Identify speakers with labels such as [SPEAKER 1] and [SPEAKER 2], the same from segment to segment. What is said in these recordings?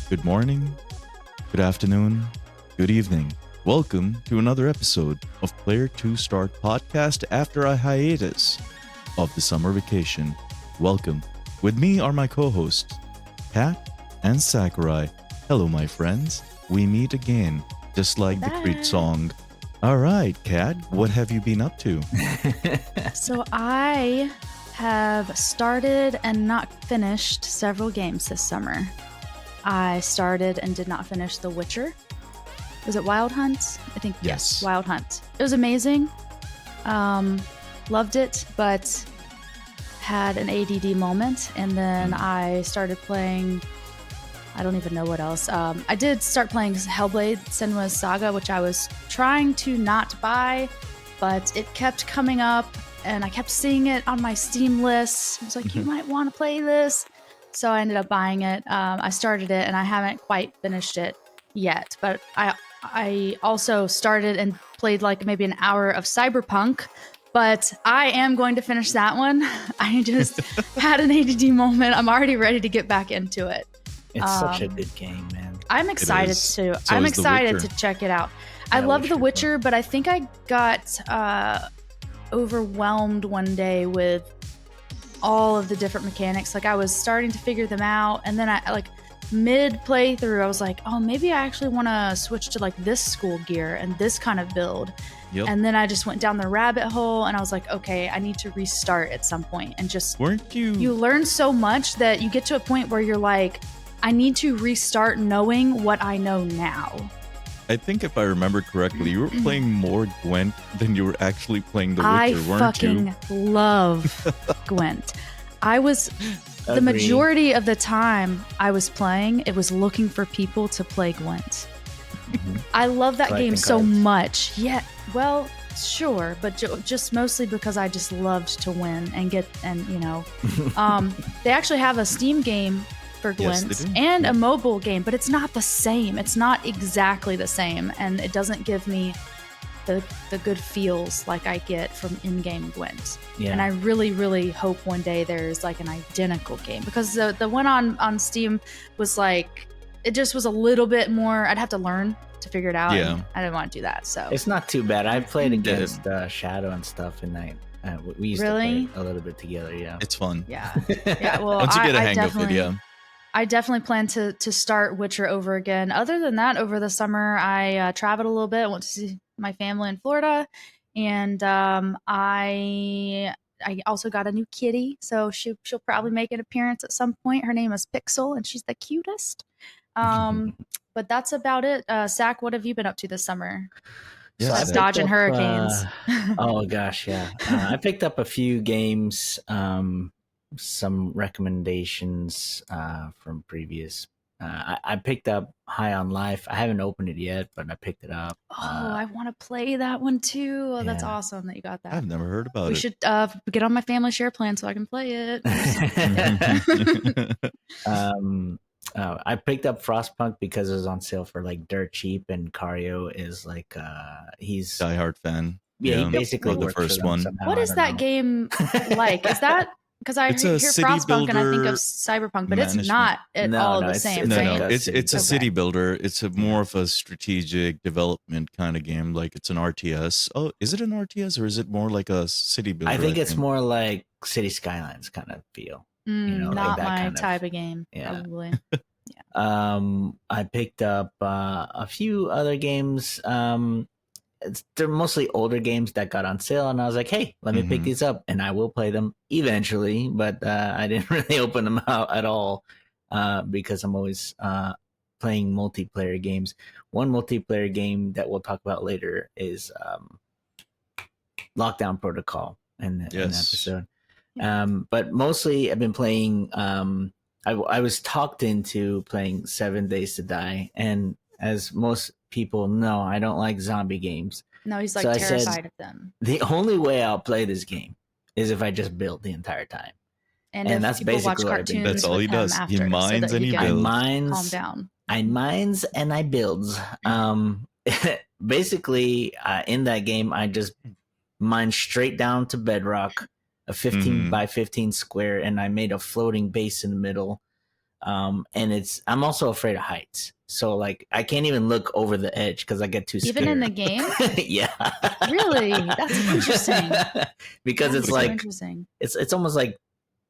[SPEAKER 1] Good morning, good afternoon, good evening. Welcome to another episode of Player 2 Start Podcast after a hiatus of the summer vacation. Welcome. With me are my co-hosts, Kat and Sakurai. Hello, my friends. We meet again, just like the Creed song. All right, Kat, what have you been up to?
[SPEAKER 2] So I have started and not finished several games this summer. I started and did not finish The Witcher. Was it Wild Hunt? I think yes, Wild Hunt. It was amazing. Loved it, but had an ADD moment, and then I started playing. I don't even know what else. I did start playing Hellblade: Senua's Saga, which I was trying to not buy, but it kept coming up, and I kept seeing it on my Steam list. I was like, you might want to play this. So I ended up buying it. I started it, and I haven't quite finished it yet. But I also started and played like maybe an hour of Cyberpunk. But I am going to finish that one. I just had an ADD moment. I'm already ready to get back into it.
[SPEAKER 3] It's such a good game, man.
[SPEAKER 2] I'm excited to. So I'm excited to check it out. I love The Witcher, but I think I got overwhelmed one day with all of the different mechanics. Like I was starting to figure them out, and then I like mid playthrough I was like, oh, maybe I actually want to switch to like this school gear and this kind of build. And then I just went down the rabbit hole, and I was like, okay, I need to restart at some point. And just you learn so much that you get to a point where you're like, I need to restart knowing what I know now.
[SPEAKER 1] I think if I remember correctly, you were playing more Gwent than you were actually playing The Witcher, weren't you?
[SPEAKER 2] I fucking love Gwent. I was, the majority of the time I was playing, it was looking for people to play Gwent. I love that game so much. Yeah, well, sure, but just mostly because I just loved to win and they actually have a Steam game for Gwent and a mobile game, but it's not the same. It's not exactly the same, and it doesn't give me the good feels like I get from in-game Gwent. Yeah. And I really, really hope one day there's like an identical game, because the one on Steam was like, it just was a little bit more, I'd have to learn to figure it out. Yeah. I didn't want to do that. So
[SPEAKER 3] it's not too bad. I played against Shadow and stuff in that. We used to play a little bit together. Yeah.
[SPEAKER 1] It's fun.
[SPEAKER 2] Yeah. Yeah. Well,
[SPEAKER 1] once you get a hang of it, yeah.
[SPEAKER 2] I definitely plan to start Witcher over again. Other than that, over the summer, I traveled a little bit, went to see my family in Florida, and I also got a new kitty, so she'll probably make an appearance at some point. Her name is Pixel, and she's the cutest. But that's about it. Sack, what have you been up to this summer?
[SPEAKER 1] Yes,
[SPEAKER 2] dodging hurricanes.
[SPEAKER 3] Oh gosh, yeah. I picked up a few games. Some recommendations from previous. I picked up High on Life. I haven't opened it yet, but I picked it up.
[SPEAKER 2] Oh, I want to play that one too. Oh, that's awesome that you got that.
[SPEAKER 1] I've never heard about it.
[SPEAKER 2] We should get on my family share plan so I can play it.
[SPEAKER 3] I picked up Frostpunk because it was on sale for like dirt cheap, and Cario is like he's
[SPEAKER 1] diehard fan.
[SPEAKER 3] Yeah, he basically
[SPEAKER 1] the first one.
[SPEAKER 3] Somehow.
[SPEAKER 2] What is that game like? Is that because I hear Frostpunk and I think of Cyberpunk, but it's not at all the same.
[SPEAKER 1] It's a city builder. It's more of a strategic development kind of game. Like it's an RTS. Oh, is it an RTS or is it more like a city builder?
[SPEAKER 3] I think it's more like City Skylines kind of feel.
[SPEAKER 2] Not like that my type of game.
[SPEAKER 3] Yeah.
[SPEAKER 2] Probably.
[SPEAKER 3] Yeah. I picked up a few other games. They're mostly older games that got on sale, and I was like, hey, let me pick these up, and I will play them eventually, but I didn't really open them out at all because I'm always playing multiplayer games. One multiplayer game that we'll talk about later is Lockdown Protocol in the episode. But mostly I've been playing, I was talked into playing 7 Days to Die, and as most people know, I don't like zombie games.
[SPEAKER 2] No, he's like terrified of them.
[SPEAKER 3] The only way I'll play this game is if I just build the entire time. And that's basically what I've been.
[SPEAKER 1] That's all he does. He mines and he builds.
[SPEAKER 2] Calm down.
[SPEAKER 3] I mines and I builds. Basically, in that game, I just mine straight down to bedrock, a 15 by 15 square, and I made a floating base in the middle. And I'm also afraid of heights. So like I can't even look over the edge because I get too scared.
[SPEAKER 2] Even in the game?
[SPEAKER 3] Yeah.
[SPEAKER 2] Really? That's interesting.
[SPEAKER 3] Because
[SPEAKER 2] That's
[SPEAKER 3] it's
[SPEAKER 2] so
[SPEAKER 3] like
[SPEAKER 2] interesting.
[SPEAKER 3] it's almost like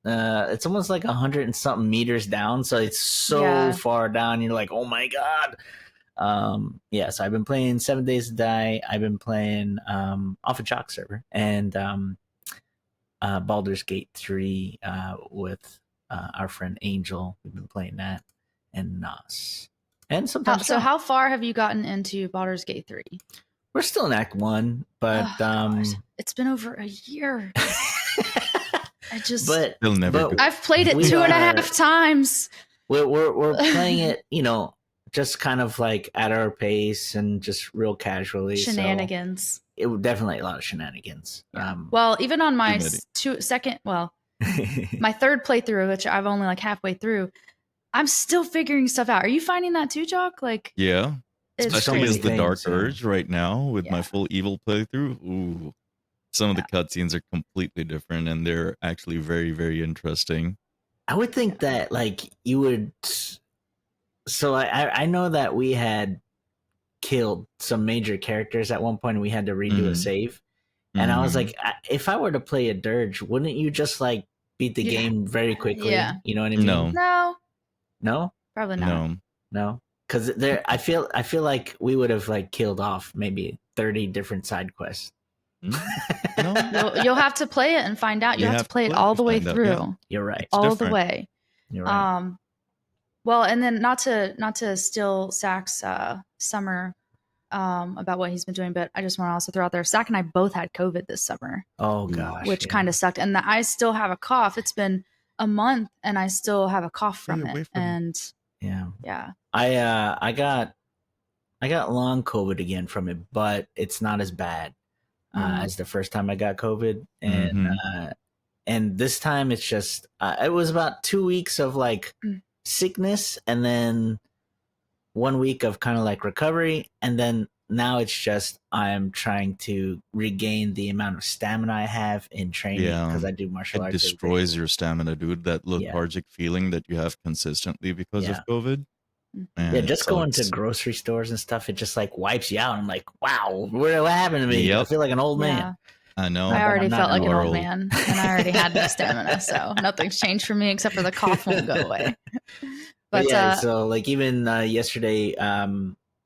[SPEAKER 3] 100 and something meters down, so it's so
[SPEAKER 2] Yeah.
[SPEAKER 3] far down. You're like, oh my god. Yeah, so I've been playing 7 Days to Die. I've been playing off a Jalk server and Baldur's Gate 3 with our friend Angel. We've been playing that and Nas. And sometimes
[SPEAKER 2] So how far have you gotten into Baldur's Gate 3?
[SPEAKER 3] we're still in Act 1, but
[SPEAKER 2] Oh, God. It's been over a year. I just
[SPEAKER 1] They'll never go.
[SPEAKER 2] I've played it 2.5 times.
[SPEAKER 3] We're playing it, just kind of like at our pace and just real casually.
[SPEAKER 2] Shenanigans.
[SPEAKER 3] So it would definitely a lot of shenanigans.
[SPEAKER 2] Yeah. Well, even on my my third playthrough, which I've only like halfway through, I'm still figuring stuff out. Are you finding that too, Jalk? Like,
[SPEAKER 1] yeah, especially as the Dark Urge right now with my full evil playthrough. Ooh, some of the cutscenes are completely different, and they're actually very, very interesting.
[SPEAKER 3] I would think that like you would. So I know that we had killed some major characters at one point, and we had to redo a save. And I was like, if I were to play a dirge, wouldn't you just like beat the game very quickly?
[SPEAKER 2] Yeah.
[SPEAKER 3] You know what I mean?
[SPEAKER 2] No, probably not.
[SPEAKER 3] No, because I feel like we would have like killed off maybe 30 different side quests.
[SPEAKER 2] No, you'll have to play it and find out. You'll have to play it all the way through.
[SPEAKER 3] Yeah. You're right.
[SPEAKER 2] All the way.
[SPEAKER 3] You're right.
[SPEAKER 2] Well, and then not to steal Zach's summer about what he's been doing, but I just want to also throw out there, Zach and I both had COVID this summer.
[SPEAKER 3] Oh gosh,
[SPEAKER 2] which kind of sucked, and I still have a cough. It's been a month, and I still have a cough from it. And yeah,
[SPEAKER 3] I got long COVID again from it, but it's not as bad as the first time I got COVID, and this time it's just it was about 2 weeks of like sickness, and then 1 week of kind of like recovery, and then now it's just I'm trying to regain the amount of stamina I have in training because I do martial arts.
[SPEAKER 1] It destroys your stamina, dude. That lethargic feeling that you have consistently because of COVID. Man,
[SPEAKER 3] just going to grocery stores and stuff, it just like wipes you out. I'm like, wow, what happened to me? I feel like an old man.
[SPEAKER 1] I know.
[SPEAKER 2] I already felt like an old man, and I already had no stamina, so nothing's changed for me except for the cough won't go away.
[SPEAKER 3] But yeah, so like even yesterday,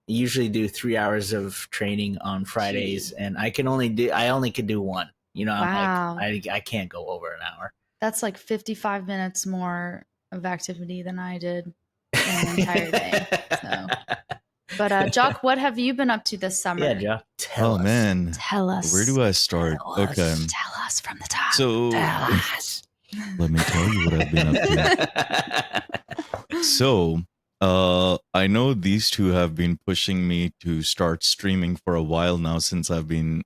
[SPEAKER 3] usually do 3 hours of training on Fridays, and I only could do one.
[SPEAKER 2] Wow.
[SPEAKER 3] I'm like, I can't go over an hour.
[SPEAKER 2] That's like 55 minutes more of activity than I did in an entire day. So. But Jalk, what have you been up to this summer?
[SPEAKER 3] Yeah, Jalk, tell us.
[SPEAKER 1] Man,
[SPEAKER 2] tell us.
[SPEAKER 1] Where do I start? Okay,
[SPEAKER 2] tell us from the top.
[SPEAKER 1] So
[SPEAKER 3] tell us.
[SPEAKER 1] Let me tell you what I've been up to. So, I know these two have been pushing me to start streaming for a while now, since I've been,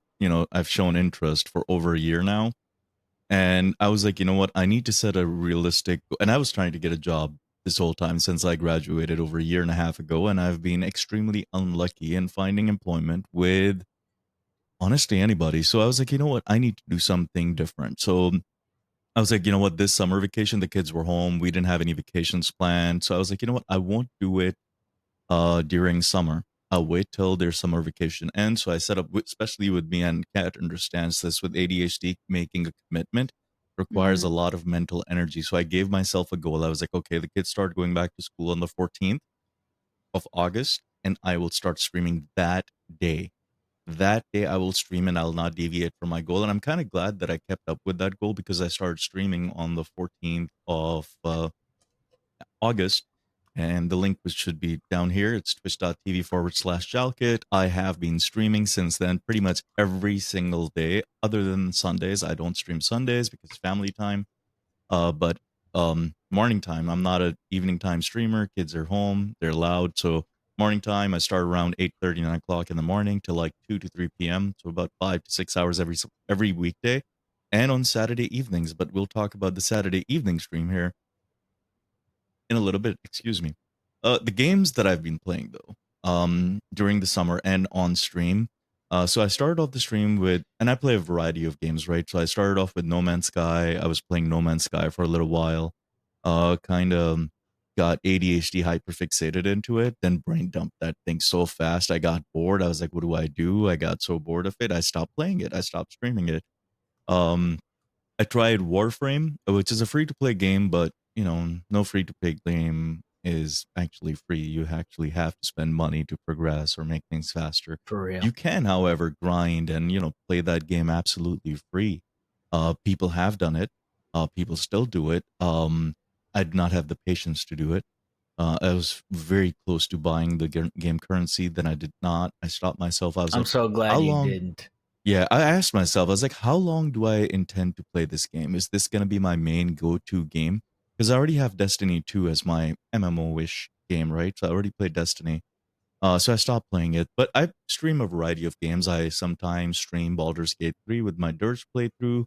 [SPEAKER 1] I've shown interest for over a year now. And I was like, you know what? I need to set a realistic, and I was trying to get a job this whole time since I graduated over a year and a half ago, and I've been extremely unlucky in finding employment with honestly anybody. So I was like, you know what? I need to do something different. So I was like, you know what? This summer vacation, the kids were home. We didn't have any vacations planned. So I was like, you know what? I won't do it during summer. I'll wait till their summer vacation ends. So I set up, especially with me, and Kat understands this, with ADHD, making a commitment requires a lot of mental energy. So I gave myself a goal. I was like, okay, the kids start going back to school on the 14th of August, and I will start streaming that day. That day I will stream, and I'll not deviate from my goal. And I'm kind of glad that I kept up with that goal, because I started streaming on the 14th of August. And the link should be down here. It's twitch.tv/Jalkit. I have been streaming since then pretty much every single day, other than Sundays. I don't stream Sundays because it's family time. But morning time, I'm not an evening time streamer. Kids are home. They're loud. So morning time, I start around 8:30, 9 o'clock in the morning to like 2 to 3 p.m. So about 5 to 6 hours every weekday. And on Saturday evenings. But we'll talk about the Saturday evening stream here in a little bit. Excuse me. The games that I've been playing though, during the summer and on stream. So I started off the stream with, and I play a variety of games, right? So I started off with No Man's Sky. I was playing No Man's Sky for a little while. Kind of got ADHD hyperfixated into it, then brain dumped that thing so fast. I got bored. I was like, what do I do? I got so bored of it. I stopped playing it. I stopped streaming it. Um, I tried Warframe, which is a free to play game, but no free to play game is actually free. You actually have to spend money to progress or make things faster.
[SPEAKER 3] For real.
[SPEAKER 1] You can, however, grind and play that game absolutely free. People have done it. People still do it. I did not have the patience to do it. I was very close to buying the game currency, then I did not. I stopped myself. I was
[SPEAKER 3] I'm
[SPEAKER 1] like,
[SPEAKER 3] so
[SPEAKER 1] how
[SPEAKER 3] glad you
[SPEAKER 1] long?
[SPEAKER 3] didn't.
[SPEAKER 1] Yeah, I asked myself, I was like, how long do I intend to play this game? Is this going to be my main go to game? Because I already have Destiny 2 as my MMO ish game, right? So I already played Destiny. So I stopped playing it. But I stream a variety of games. I sometimes stream Baldur's Gate 3 with my Dirge playthrough.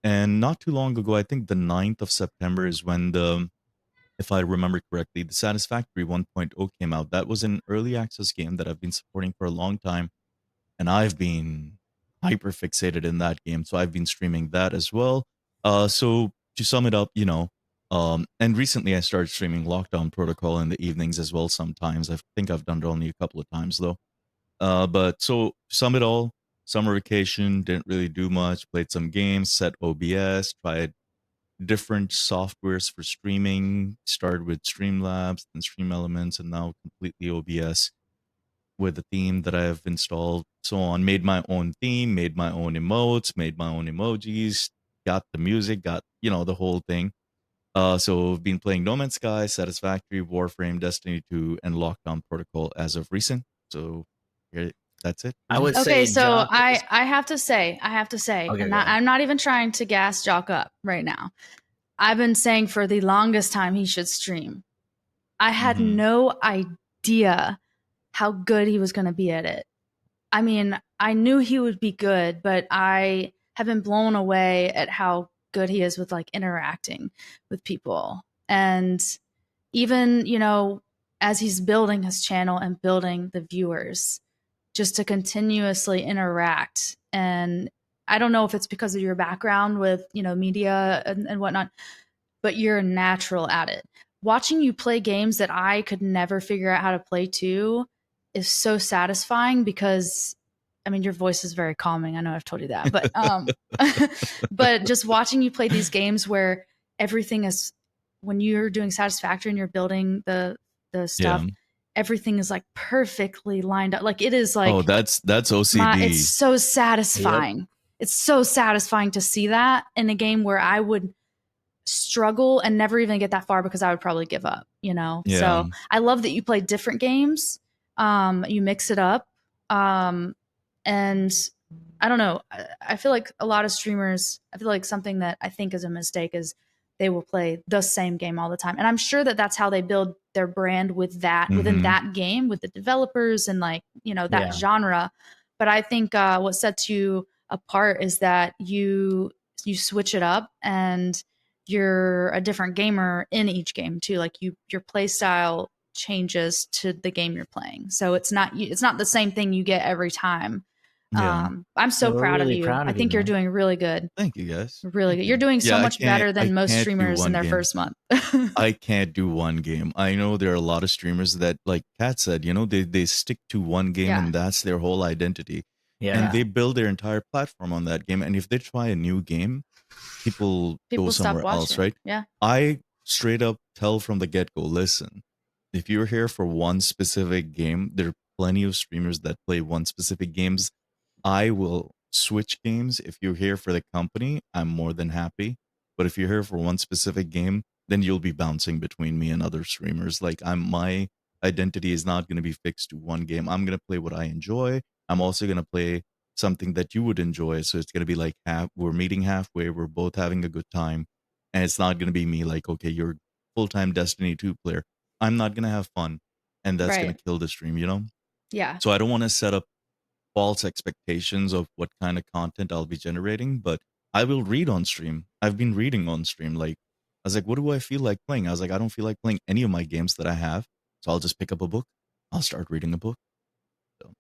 [SPEAKER 1] And not too long ago, I think the 9th of September is when if I remember correctly, the Satisfactory 1.0 came out. That was an early access game that I've been supporting for a long time, and I've been hyper fixated in that game. So I've been streaming that as well. So to sum it up, and recently I started streaming Lockdown Protocol in the evenings as well. Sometimes I think I've done it only a couple of times though. But so to sum it all, summer vacation didn't really do much. Played some games, set OBS, tried different softwares for streaming. Started with Streamlabs and Stream Elements, and now completely OBS with the theme that I have installed, so on. Made my own theme, made my own emotes, made my own emojis, got the music, got the whole thing. So I've been playing No Man's Sky, Satisfactory, Warframe, Destiny 2, and Lockdown Protocol as of recent. So that's it.
[SPEAKER 3] I would
[SPEAKER 2] Okay,
[SPEAKER 3] say,
[SPEAKER 2] so
[SPEAKER 3] Jalk is.
[SPEAKER 2] I have to say,
[SPEAKER 3] Okay,
[SPEAKER 2] and
[SPEAKER 3] go ahead.
[SPEAKER 2] I'm not even trying to gas Jock up right now. I've been saying for the longest time he should stream. I had
[SPEAKER 1] Mhm.
[SPEAKER 2] no idea how good he was going to be at it. I mean, I knew he would be good, but I have been blown away at how good he is with like interacting with people. And even, as he's building his channel and building the viewers, just to continuously interact. And I don't know if it's because of your background with, media and whatnot, but you're natural at it. Watching you play games that I could never figure out how to play too is so satisfying because I mean your voice is very calming. I know I've told you that, but but just watching you play these games where everything is when you're doing satisfactory and you're building the
[SPEAKER 1] Yeah.
[SPEAKER 2] stuff, everything is like perfectly lined up. Like it is like
[SPEAKER 1] Oh, that's
[SPEAKER 2] it's
[SPEAKER 1] OCD.
[SPEAKER 2] so satisfying. It's so satisfying to see that in a game where I would struggle and never even get that far because I would probably give up,
[SPEAKER 1] Yeah.
[SPEAKER 2] So I love that you play different games. You mix it up. And I don't know. I feel like a lot of streamers, I feel like something that I think is a mistake is they will play the same game all the time. And I'm sure that that's how they build their brand with that within
[SPEAKER 1] Mhm.
[SPEAKER 2] that game with the developers and like, that
[SPEAKER 3] Yeah.
[SPEAKER 2] genre. But I think what sets you apart is that you switch it up and you're a different gamer in each game too. Like your play style changes to the game you're playing. So it's not the same thing you get every time.
[SPEAKER 1] Yeah.
[SPEAKER 2] I'm so
[SPEAKER 3] Yeah, we're
[SPEAKER 2] proud of
[SPEAKER 3] really
[SPEAKER 2] you.
[SPEAKER 3] proud
[SPEAKER 2] I
[SPEAKER 3] of you,
[SPEAKER 2] think you're
[SPEAKER 3] man.
[SPEAKER 2] doing really good.
[SPEAKER 1] Thank you, guys.
[SPEAKER 2] Really
[SPEAKER 1] Thank
[SPEAKER 2] good.
[SPEAKER 1] you.
[SPEAKER 2] You're doing so
[SPEAKER 1] Yeah,
[SPEAKER 2] much better
[SPEAKER 1] I
[SPEAKER 2] than most
[SPEAKER 1] can't do
[SPEAKER 2] streamers in
[SPEAKER 1] one
[SPEAKER 2] their
[SPEAKER 1] game.
[SPEAKER 2] first month.
[SPEAKER 1] I can't do one game. I know there are a lot of streamers that, like Kat said, they stick to one game
[SPEAKER 2] Yeah.
[SPEAKER 1] and that's their whole identity.
[SPEAKER 3] Yeah.
[SPEAKER 1] And they build their entire platform on that game. And if they try a new game, people go
[SPEAKER 2] People stop
[SPEAKER 1] somewhere else,
[SPEAKER 2] watching.
[SPEAKER 1] right?
[SPEAKER 2] Yeah.
[SPEAKER 1] I straight up tell from the get go, listen, if you're here for one specific game, there are plenty of streamers that play one specific games. I will switch games. If you're here for the company, I'm more than happy. But if you're here for one specific game, then you'll be bouncing between me and other streamers. Like my identity is not going to be fixed to one game. I'm going to play what I enjoy. I'm also going to play something that you would enjoy. So it's going to be like we're meeting halfway. We're both having a good time. And it's not going to be me like, okay, you're a full-time Destiny 2 player. I'm not going to have fun. And that's going
[SPEAKER 2] Right.
[SPEAKER 1] to kill the stream.
[SPEAKER 2] Yeah.
[SPEAKER 1] So I don't want to set up false expectations of what kind of content I'll be generating, but I will read on stream. I've been reading on stream. Like, I was like, what do I feel like playing? I was like, I don't feel like playing any of my games that I have. So I'll just pick up a book. I'll start reading a book. So,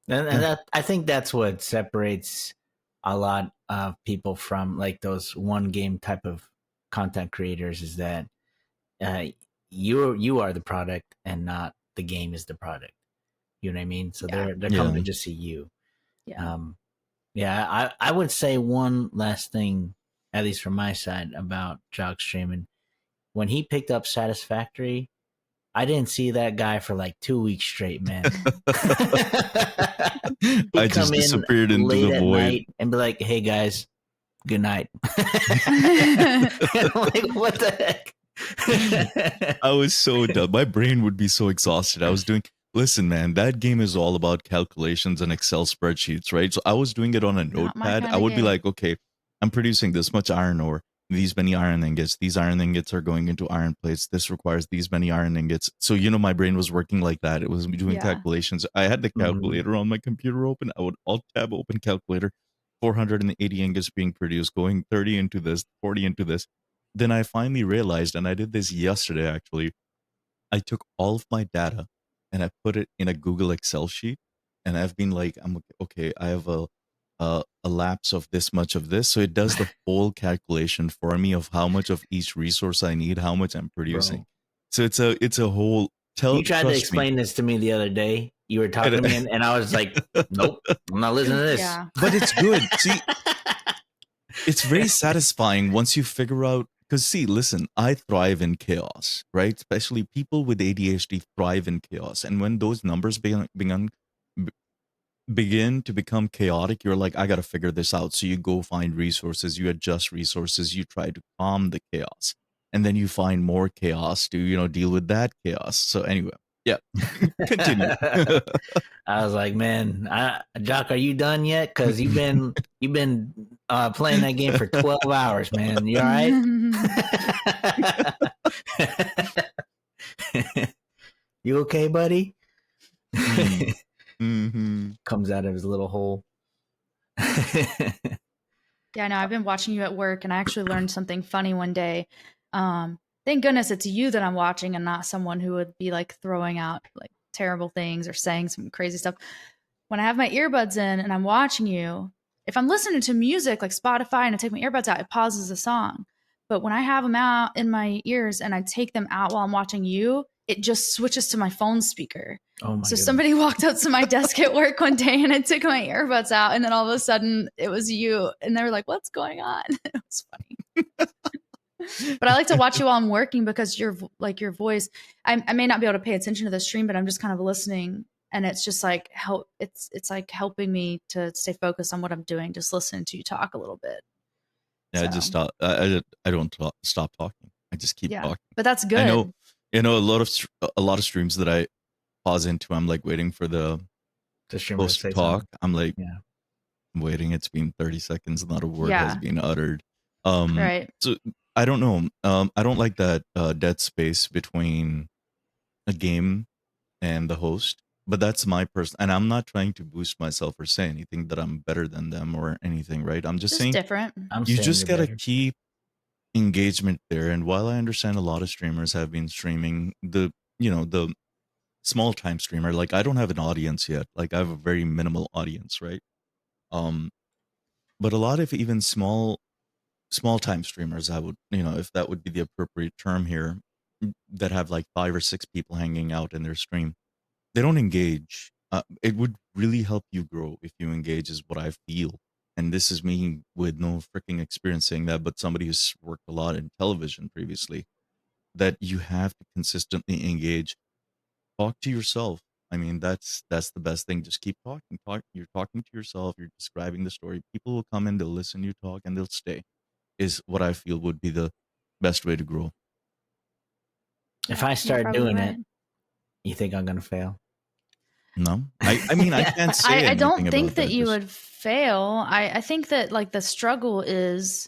[SPEAKER 3] And
[SPEAKER 1] yeah.
[SPEAKER 3] that, I think that's what separates a lot of people from like those one game type of content creators is that you are the product and not the game is the product. You know what I mean? So
[SPEAKER 2] Yeah.
[SPEAKER 3] they're coming to just see you.
[SPEAKER 2] Yeah.
[SPEAKER 3] Yeah, I would say one last thing, at least from my side, about Jalk streaming. When he picked up Satisfactory, I didn't see that guy for like 2 weeks straight, man.
[SPEAKER 1] I
[SPEAKER 3] He'd
[SPEAKER 1] just
[SPEAKER 3] come in
[SPEAKER 1] disappeared into
[SPEAKER 3] late
[SPEAKER 1] the
[SPEAKER 3] at
[SPEAKER 1] void.
[SPEAKER 3] night and be like, "Hey guys, good night." I'm like, what the heck?
[SPEAKER 1] I was so dumb. My brain would be so exhausted. I was doing, listen, man, that game is all about calculations and Excel spreadsheets, right? So I was doing it on a
[SPEAKER 2] Not my
[SPEAKER 1] notepad.
[SPEAKER 2] kind
[SPEAKER 1] I
[SPEAKER 2] of
[SPEAKER 1] would be
[SPEAKER 2] game.
[SPEAKER 1] like, okay, I'm producing this much iron ore, these many iron ingots. These iron ingots are going into iron plates. This requires these many iron ingots. So, my brain was working like that. It was doing
[SPEAKER 2] Yeah.
[SPEAKER 1] calculations. I had the calculator on my computer open. I would alt tab open calculator, 480 ingots being produced, going 30 into this, 40 into this. Then I finally realized, and I did this yesterday actually, I took all of my data and I put it in a Google Excel sheet. And I've been like, I'm okay, I have a lapse of this much of this. So it does the whole calculation for me of how much of each resource I need, how much I'm producing.
[SPEAKER 3] Bro,
[SPEAKER 1] So it's a whole
[SPEAKER 3] you tried to
[SPEAKER 1] trust me.
[SPEAKER 3] explain this to me the other day. You were talking to me, and I was like, "Nope, I'm not listening to this."
[SPEAKER 2] Yeah.
[SPEAKER 1] But it's good. See, it's very satisfying once you figure out, because see, listen, I thrive in chaos, right? Especially people with ADHD thrive in chaos, and when those numbers begin to become chaotic, you're like, I got to figure this out. So you go find resources, you adjust resources, you try to calm the chaos, and then you find more chaos to deal with that chaos. So anyway, yeah. Continue.
[SPEAKER 3] I was like, man, Jock, are you done yet? Because you've been playing that game for 12 hours, man. You all right? You okay, buddy?
[SPEAKER 1] Mm-hmm.
[SPEAKER 3] Comes out of his little hole.
[SPEAKER 2] Yeah, no, I've been watching you at work, and I actually learned something funny one day. Thank goodness it's you that I'm watching, and not someone who would be like throwing out like terrible things or saying some crazy stuff. When I have my earbuds in and I'm watching you, if I'm listening to music like Spotify and I take my earbuds out, it pauses the song. But when I have them out in my ears and I take them out while I'm watching you, it just switches to my phone speaker.
[SPEAKER 3] Oh my
[SPEAKER 2] So
[SPEAKER 3] goodness.
[SPEAKER 2] somebody walked up to my desk at work one day and I took my earbuds out, and then all of a sudden it was you, and they were like, "What's going on?" It was funny. But I like to watch you while I'm working because your voice. I may not be able to pay attention to the stream, but I'm just kind of listening, and it's just like help. It's like helping me to stay focused on what I'm doing. Just listening to you talk a little bit.
[SPEAKER 1] Yeah, I
[SPEAKER 2] So,
[SPEAKER 1] just stop. I don't stop talking. I just keep
[SPEAKER 2] yeah,
[SPEAKER 1] talking.
[SPEAKER 2] but that's good.
[SPEAKER 1] I know, a lot of streams that I pause into. I'm like waiting for the
[SPEAKER 3] streamer to
[SPEAKER 1] host to
[SPEAKER 3] say
[SPEAKER 1] talk.
[SPEAKER 3] something.
[SPEAKER 1] I'm like,
[SPEAKER 3] Yeah.
[SPEAKER 1] I'm waiting. It's been 30 seconds. Not a word has
[SPEAKER 2] Yeah.
[SPEAKER 1] been uttered.
[SPEAKER 2] Right.
[SPEAKER 1] So I don't know. I don't like that dead space between a game and the host. But that's my person, and I'm not trying to boost myself or say anything that I'm better than them or anything, right? I'm just
[SPEAKER 2] Just
[SPEAKER 1] saying
[SPEAKER 2] different.
[SPEAKER 3] I'm
[SPEAKER 1] you
[SPEAKER 3] saying
[SPEAKER 1] just
[SPEAKER 3] you're
[SPEAKER 1] gotta
[SPEAKER 3] better.
[SPEAKER 1] keep engagement there. And while I understand a lot of streamers have been streaming, the small time streamer, like I don't have an audience yet. Like I have a very minimal audience, right? Um, but a lot of even small time streamers, I would, if that would be the appropriate term here, that have like 5 or 6 people hanging out in their stream, they don't engage. It would really help you grow if you engage, is what I feel. And this is me with no freaking experience saying that, but somebody who's worked a lot in television previously, that you have to consistently engage. Talk to yourself. I mean, that's the best thing. Just keep talking. You're talking to yourself. You're describing the story. People will come in, they'll listen to you talk, and they'll stay. Is what I feel would be the best way to grow.
[SPEAKER 3] If
[SPEAKER 2] Yeah,
[SPEAKER 3] I
[SPEAKER 2] you're
[SPEAKER 3] start
[SPEAKER 2] probably
[SPEAKER 3] doing
[SPEAKER 2] right.
[SPEAKER 3] it, you think I'm gonna fail?
[SPEAKER 1] No, I mean, I can't say
[SPEAKER 2] I
[SPEAKER 1] anything
[SPEAKER 2] don't think
[SPEAKER 1] about
[SPEAKER 2] that
[SPEAKER 1] that.
[SPEAKER 2] you
[SPEAKER 1] Just
[SPEAKER 2] would fail. I think that like the struggle is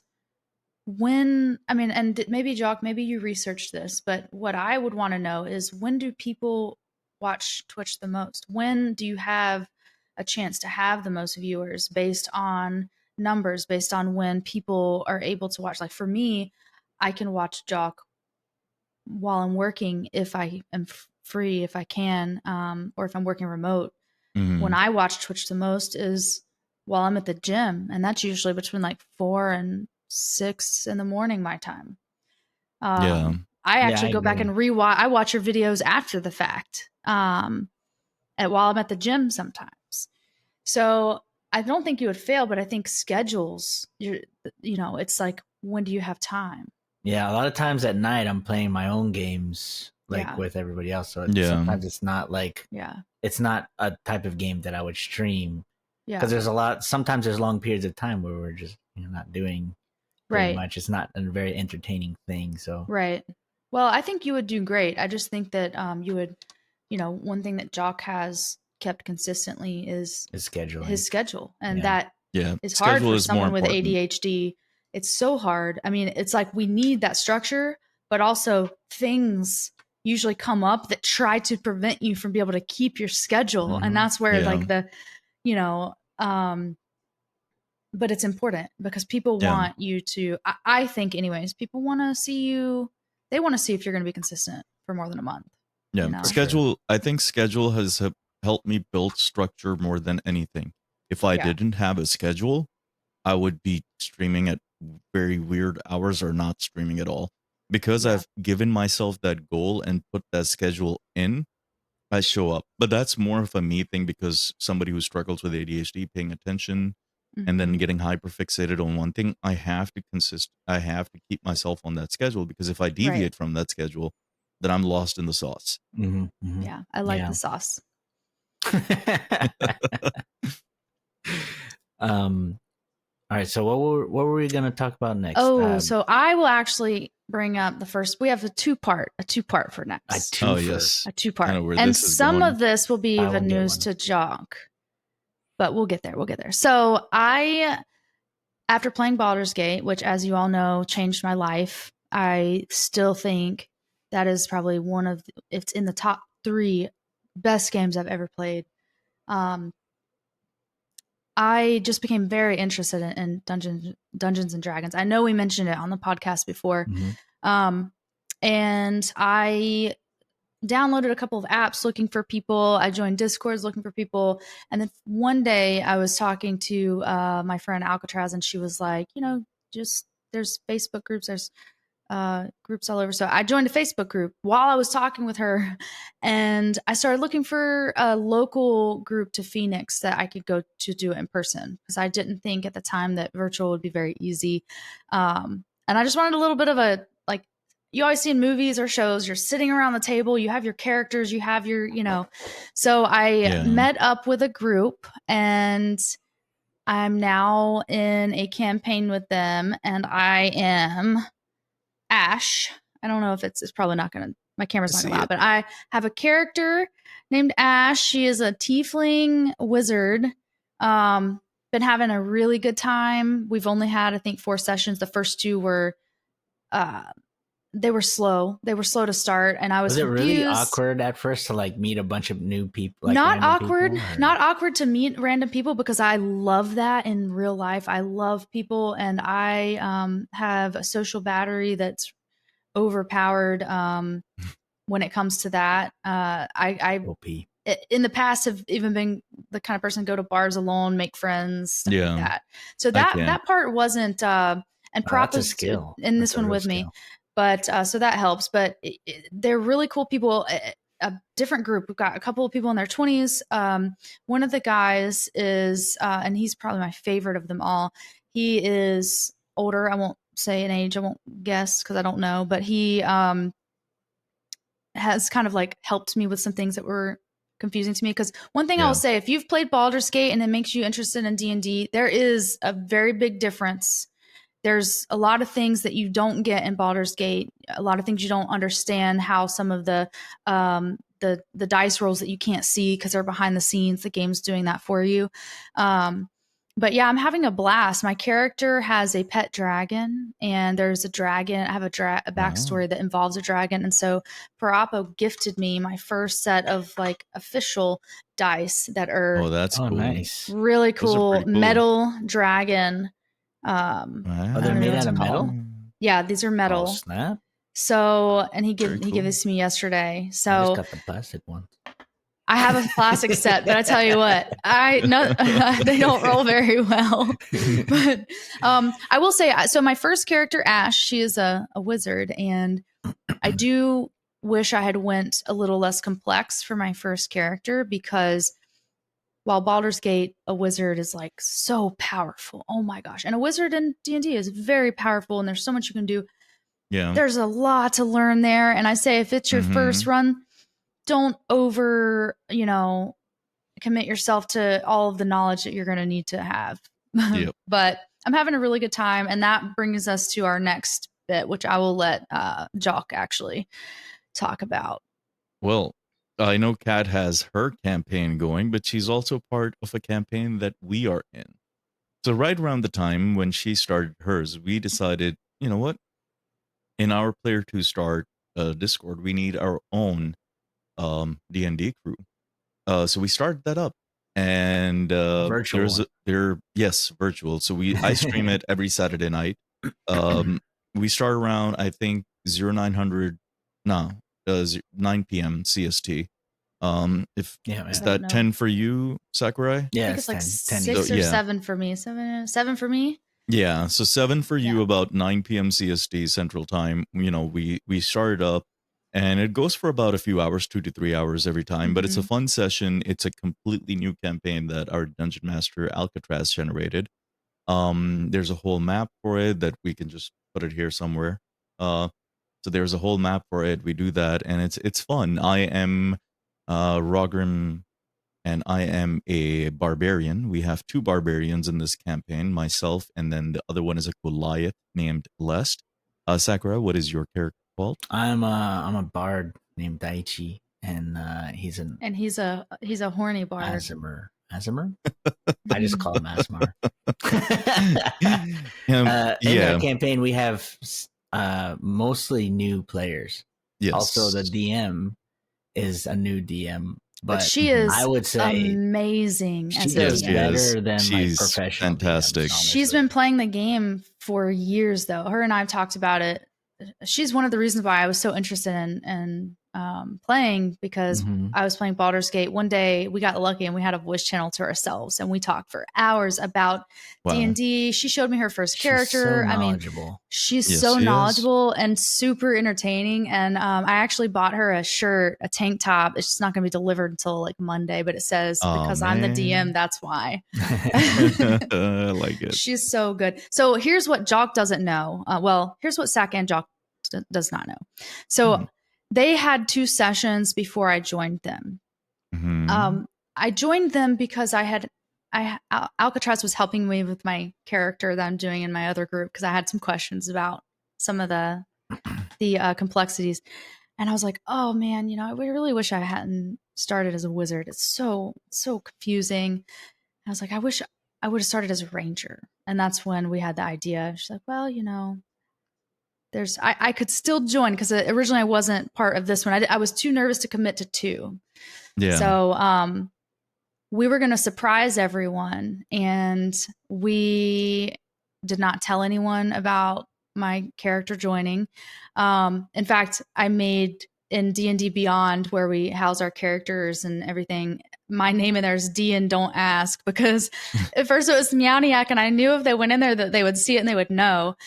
[SPEAKER 2] when, I mean, and maybe Jock, maybe you researched this, but what I would want to know is, when do people watch Twitch the most? When do you have a chance to have the most viewers based on numbers, based on when people are able to watch? Like for me, I can watch Jock while I'm working if I am free, if I can, or if I'm working remote. When I watch Twitch the most is while I'm at the gym, and that's usually between like 4 and 6 in the morning my time.
[SPEAKER 1] yeah.
[SPEAKER 2] I actually go back
[SPEAKER 3] agree.
[SPEAKER 2] and rewatch. I watch your videos after the fact, while I'm at the gym sometimes. So I don't think you would fail, but I think schedules. It's like, when do you have time?
[SPEAKER 3] Yeah, a lot of times at night I'm playing my own games like
[SPEAKER 2] Yeah.
[SPEAKER 3] with everybody else. So
[SPEAKER 1] Yeah.
[SPEAKER 3] sometimes it's not like
[SPEAKER 2] Yeah.
[SPEAKER 3] it's not a type of game that I would stream
[SPEAKER 2] Yeah.
[SPEAKER 3] because sometimes there's long periods of time where we're just not doing very
[SPEAKER 2] Right.
[SPEAKER 3] much. It's not a very entertaining thing. So
[SPEAKER 2] Right. Well, I think you would do great. I just think that you would, one thing that Jalk has kept consistently is
[SPEAKER 3] it's scheduling.
[SPEAKER 2] his schedule. And
[SPEAKER 3] Yeah.
[SPEAKER 2] that
[SPEAKER 1] Yeah.
[SPEAKER 2] is hard
[SPEAKER 1] Schedule
[SPEAKER 2] for
[SPEAKER 1] is more
[SPEAKER 2] someone with
[SPEAKER 1] important.
[SPEAKER 2] ADHD. It's so hard. I mean, it's like we need that structure, but also things usually come up that try to prevent you from being able to keep your schedule.
[SPEAKER 3] Mhm.
[SPEAKER 2] And that's where
[SPEAKER 1] Yeah.
[SPEAKER 2] like but it's important because people
[SPEAKER 1] Yeah.
[SPEAKER 2] want you to, I think anyways, people want to see you. They want to see if you're going to be consistent for more than a month.
[SPEAKER 1] Yeah.
[SPEAKER 2] You know?
[SPEAKER 1] Schedule. I think schedule has helped me build structure more than anything. If I
[SPEAKER 2] Yeah.
[SPEAKER 1] didn't have a schedule, I would be streaming at very weird hours or not streaming at all. Because
[SPEAKER 2] Yeah.
[SPEAKER 1] I've given myself that goal and put that schedule in, I show up. But that's more of a me thing because somebody who struggles with ADHD, paying attention and then
[SPEAKER 2] Mhm.
[SPEAKER 1] getting hyper fixated on one thing, I have to keep myself on that schedule because if I deviate from that schedule, then I'm lost in the sauce.
[SPEAKER 3] Mhm, mhm.
[SPEAKER 2] Yeah. I like
[SPEAKER 3] Yeah.
[SPEAKER 2] the sauce.
[SPEAKER 3] All right. So what were we gonna talk about next?
[SPEAKER 2] So I will actually bring up the first. We have a two part for
[SPEAKER 3] a
[SPEAKER 2] next.
[SPEAKER 3] twofer.
[SPEAKER 1] Oh yes.
[SPEAKER 2] A two
[SPEAKER 1] I know
[SPEAKER 2] part.
[SPEAKER 1] where
[SPEAKER 2] And
[SPEAKER 1] this is
[SPEAKER 2] some
[SPEAKER 1] going.
[SPEAKER 2] of this will be
[SPEAKER 3] I
[SPEAKER 2] even
[SPEAKER 3] won't get
[SPEAKER 2] news
[SPEAKER 3] one.
[SPEAKER 2] to Jalk. But we'll get there. So after playing Baldur's Gate, which as you all know, changed my life, I still think that is probably it's in the top 3 best games I've ever played. I just became very interested in Dungeons and Dragons. I know we mentioned it on the podcast before.
[SPEAKER 3] Mhm.
[SPEAKER 2] And I downloaded a couple of apps looking for people. I joined Discords looking for people. And then one day I was talking to my friend Alcatraz, and she was like, just there's Facebook groups, there's groups all over. So I joined a Facebook group while I was talking with her, and I started looking for a local group to Phoenix that I could go to do it in person because I didn't think at the time that virtual would be very easy. And I just wanted a little bit of a, like, you always see in movies or shows, you're sitting around the table, you have your characters, you have your, So I met up with a group, and I'm now in a campaign with them, and I am Ash. I don't know if it's probably not going to, my camera's not going to allow, but I have a character named Ash. She is a tiefling wizard. Been having a really good time. We've only had, I think, 4 sessions. The first 2 were, they were slow. They were slow to start, and I was
[SPEAKER 3] it
[SPEAKER 2] confused.
[SPEAKER 3] really awkward at first to like meet a bunch of new people? Like
[SPEAKER 2] not
[SPEAKER 3] random
[SPEAKER 2] awkward,
[SPEAKER 3] people, or-
[SPEAKER 2] not awkward to meet random people because I love that in real life. I love people, and I have a social battery that's overpowered when it comes to that. I
[SPEAKER 3] OP.
[SPEAKER 2] in the past have even been the kind of person to go to bars alone, make friends, stuff like that. So that part wasn't and
[SPEAKER 3] that's a skill
[SPEAKER 2] in this one with me. But so that helps. But they're really cool people. A different group. We've got a couple of people in their 20s. One of the guys is, and he's probably my favorite of them all. He is older. I won't say an age. I won't guess because I don't know. But he has kind of like helped me with some things that were confusing to me. Because one thing I will say, if you've played Baldur's Gate and it makes you interested in D&D, there is a very big difference. There's a lot of things that you don't get in Baldur's Gate. A lot of things you don't understand, how some of the dice rolls that you can't see because they're behind the scenes. The game's doing that for you. But yeah, I'm having a blast. My character has a pet dragon, and there's a dragon. I have a backstory that involves a dragon. And so Parapo gifted me my first set of like official dice that are
[SPEAKER 1] that's cool.
[SPEAKER 3] Nice.
[SPEAKER 2] Really cool metal dragon.
[SPEAKER 3] They're made out of metal?
[SPEAKER 2] Yeah, these are metal.
[SPEAKER 3] Oh, snap.
[SPEAKER 2] So, and he gave this to me yesterday. So
[SPEAKER 3] I just got the plastic one.
[SPEAKER 2] I have a plastic set, but I tell you what, they don't roll very well. But I will say, so my first character, Ash, she is a wizard, and I do wish I had went a little less complex for my first character, because while Baldur's Gate, a wizard is like so powerful. Oh my gosh. And a wizard in D&D is very powerful, and there's so much you can do.
[SPEAKER 1] Yeah.
[SPEAKER 2] There's a lot to learn there. And I say, if it's your first run, don't commit yourself to all of the knowledge that you're going to need to have.
[SPEAKER 1] Yep.
[SPEAKER 2] But I'm having a really good time. And that brings us to our next bit, which I will let Jalk actually talk about.
[SPEAKER 1] Well, I know Kat has her campaign going, but she's also part of a campaign that we are in. So right around the time when she started hers, we decided, you know what? In our Player 2 Start Discord, we need our own D&D crew. So we started that up, and
[SPEAKER 3] Virtual.
[SPEAKER 1] yes, virtual. So I stream it every Saturday night. We start around, I think, 9 p.m. CST. Is that 10 for you, Sakurai?
[SPEAKER 3] Yeah,
[SPEAKER 2] I think it's like
[SPEAKER 3] 10.
[SPEAKER 2] 6 or 7 for me. Seven for me.
[SPEAKER 1] Yeah, so 7 for you, about 9 p.m. CST Central Time. We started up, and it goes for about a few hours, 2 to 3 hours every time. But it's a fun session. It's a completely new campaign that our Dungeon Master Alcatraz generated. There's a whole map for it that we can just put it here somewhere. So there's a whole map for it. We do that, and it's fun. I am Rogrim, and I am a barbarian. We have 2 barbarians in this campaign, myself, and then the other one is a Goliath named Lest. Sakura, what is your character called?
[SPEAKER 3] I'm a bard named Daichi, and he's
[SPEAKER 2] a horny bard.
[SPEAKER 3] Asimer. I just call him Asmar. In that campaign, we have mostly new players.
[SPEAKER 1] Yes.
[SPEAKER 3] Also, the DM is a new DM. But
[SPEAKER 2] she is,
[SPEAKER 3] I would say,
[SPEAKER 2] amazing.
[SPEAKER 3] She does better than
[SPEAKER 1] she's
[SPEAKER 3] professional.
[SPEAKER 1] Fantastic.
[SPEAKER 3] DMs,
[SPEAKER 2] she's been playing the game for years, though. Her and I have talked about it. She's one of the reasons why I was so interested in playing, because I was playing Baldur's Gate. One day we got lucky and we had a voice channel to ourselves, and we talked for hours about D&D. She showed me her first character.
[SPEAKER 3] She's so knowledgeable.
[SPEAKER 2] She's so knowledgeable and super entertaining. And I actually bought her a shirt, a tank top. It's just not going to be delivered until like Monday, but it says, because I'm the DM, that's why.
[SPEAKER 1] I like it.
[SPEAKER 2] She's so good. So here's what Jalk doesn't know. Here's what Sak and Jalk does not know. So they had 2 sessions before I joined them. I joined them because Alcatraz was helping me with my character that I'm doing in my other group, because I had some questions about some of the complexities. And I was like, oh man, I really wish I hadn't started as a wizard. It's so confusing. I was like, I wish I would have started as a ranger. And that's when we had the idea. She's like, well, I could still join, because originally I wasn't part of this one. I was too nervous to commit to 2. Yeah. So we were going to surprise everyone, and we did not tell anyone about my character joining. In fact, I made in D&D Beyond, where we house our characters and everything, my name in there is D and don't ask, because at first it was Meowniac, and I knew if they went in there that they would see it and they would know.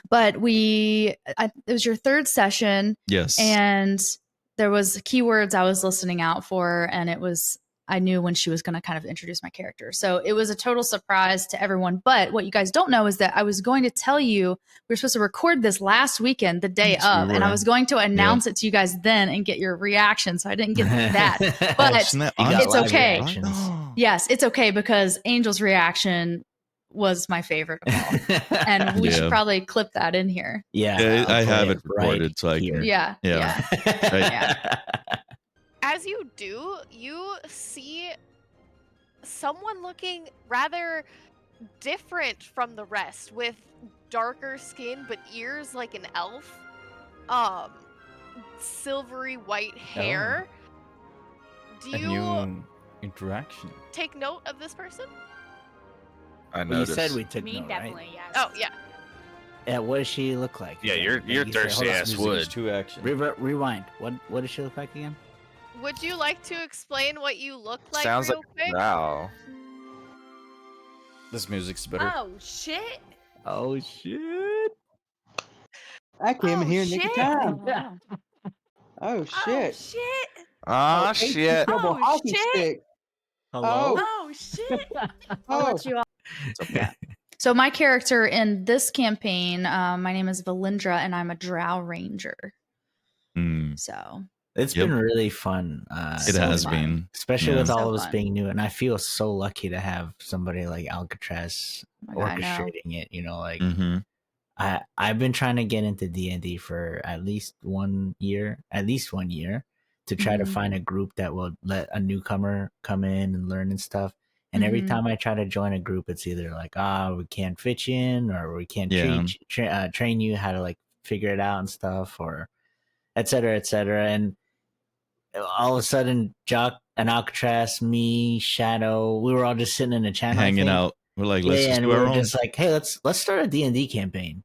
[SPEAKER 2] But it was your 3rd session.
[SPEAKER 1] Yes.
[SPEAKER 2] And there was keywords I was listening out for, and I knew when she was going to kind of introduce my character. So it was a total surprise to everyone. But what you guys don't know is that I was going to tell you, we were supposed to record this last weekend, the day of, and I was going to announce it to you guys then and get your reaction. So I didn't get that, but it's okay. Yes, it's okay, because Angel's reaction was my favorite of all. And we should probably clip that in here.
[SPEAKER 1] Yeah, I have it recorded, so I can.
[SPEAKER 2] Yeah.
[SPEAKER 4] As you do, you see someone looking rather different from the rest, with darker skin but ears like an elf, silvery white hair. Do you
[SPEAKER 5] new interaction
[SPEAKER 4] take note of this person?
[SPEAKER 3] I noticed. You said we took
[SPEAKER 6] Me
[SPEAKER 3] note,
[SPEAKER 6] definitely,
[SPEAKER 3] right?
[SPEAKER 6] yes.
[SPEAKER 4] Oh yeah.
[SPEAKER 3] Yeah, what does she look like?
[SPEAKER 7] Yeah, your thirsty ass would.
[SPEAKER 5] 2 action.
[SPEAKER 3] Rewind. What does she look like again?
[SPEAKER 4] Would you like to explain what you look like?
[SPEAKER 7] Sounds
[SPEAKER 4] real
[SPEAKER 7] like
[SPEAKER 4] quick?
[SPEAKER 7] wow.
[SPEAKER 5] This music's better.
[SPEAKER 6] Oh shit!
[SPEAKER 3] Oh shit!
[SPEAKER 6] I came in
[SPEAKER 4] Oh,
[SPEAKER 6] here in nick of
[SPEAKER 4] shit.
[SPEAKER 6] time.
[SPEAKER 2] Wow.
[SPEAKER 6] Oh
[SPEAKER 4] Oh
[SPEAKER 6] shit!
[SPEAKER 4] shit.
[SPEAKER 7] Ah,
[SPEAKER 6] Oh,
[SPEAKER 7] shit.
[SPEAKER 6] double
[SPEAKER 4] Oh,
[SPEAKER 6] hockey
[SPEAKER 4] shit.
[SPEAKER 6] stick.
[SPEAKER 3] Hello?
[SPEAKER 4] Oh shit.
[SPEAKER 2] I'll
[SPEAKER 6] Oh,
[SPEAKER 2] let you all. Yeah. So my character in this campaign, my name is Valindra, and I'm a Drow Ranger.
[SPEAKER 1] Mm,
[SPEAKER 2] So
[SPEAKER 3] It's
[SPEAKER 1] Yep.
[SPEAKER 3] been really fun.
[SPEAKER 1] it
[SPEAKER 2] So
[SPEAKER 1] has
[SPEAKER 2] fun.
[SPEAKER 1] been.
[SPEAKER 3] Especially
[SPEAKER 1] Yeah.
[SPEAKER 3] with all
[SPEAKER 2] So
[SPEAKER 3] of us
[SPEAKER 2] fun.
[SPEAKER 3] being new. And I feel so lucky to have somebody like Alcatraz
[SPEAKER 2] Like, I know.
[SPEAKER 3] orchestrating it. You know, like
[SPEAKER 1] Mm-hmm.
[SPEAKER 3] I've been trying to get into D&D for at least 1 year, to try to
[SPEAKER 2] Mhm.
[SPEAKER 3] find a group that will let a newcomer come in and learn and stuff. And every
[SPEAKER 2] Mhm.
[SPEAKER 3] time I try to join a group, it's either like, we can't fit you in, or we can't
[SPEAKER 1] Yeah.
[SPEAKER 3] train you how to like figure it out and stuff, or et cetera, et cetera. And all of a sudden, Jalk and Alcatraz, me, Shadow, we were all just sitting in a channel, I
[SPEAKER 1] Hanging
[SPEAKER 3] think.
[SPEAKER 1] out. We're like,
[SPEAKER 3] Yeah,
[SPEAKER 1] let's just
[SPEAKER 3] and
[SPEAKER 1] do
[SPEAKER 3] we
[SPEAKER 1] our
[SPEAKER 3] were
[SPEAKER 1] own.
[SPEAKER 3] just like, hey, let's start a D&D campaign.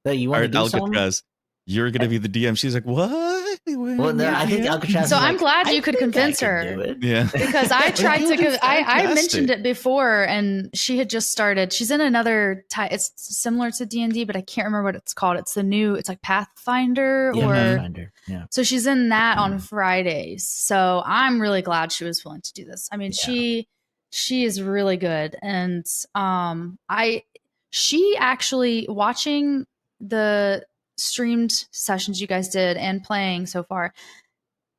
[SPEAKER 3] Like, you
[SPEAKER 1] All
[SPEAKER 3] want to
[SPEAKER 1] right,
[SPEAKER 3] do something?
[SPEAKER 1] Alcatraz, you're gonna be the DM. She's like, what?
[SPEAKER 3] Well, no, I think Alcatraz
[SPEAKER 2] So
[SPEAKER 3] was
[SPEAKER 2] I'm
[SPEAKER 3] like,
[SPEAKER 2] glad
[SPEAKER 3] I
[SPEAKER 2] you could
[SPEAKER 3] think I
[SPEAKER 2] convince
[SPEAKER 3] could
[SPEAKER 2] her.
[SPEAKER 3] do it.
[SPEAKER 1] Yeah.
[SPEAKER 2] Because I tried
[SPEAKER 1] you'll
[SPEAKER 2] to
[SPEAKER 1] do
[SPEAKER 2] go. I mentioned
[SPEAKER 1] fantastic.
[SPEAKER 2] it before, and she had just started. She's in another type. It's similar to D&D, but I can't remember what it's called. It's the new. It's like Pathfinder,
[SPEAKER 3] Yeah,
[SPEAKER 2] or
[SPEAKER 3] Pathfinder. Yeah.
[SPEAKER 2] so she's in that on Fridays. So I'm really glad she was willing to do this. I mean,
[SPEAKER 3] Yeah.
[SPEAKER 2] she is really good, and she actually, watching the streamed sessions you guys did and playing so far,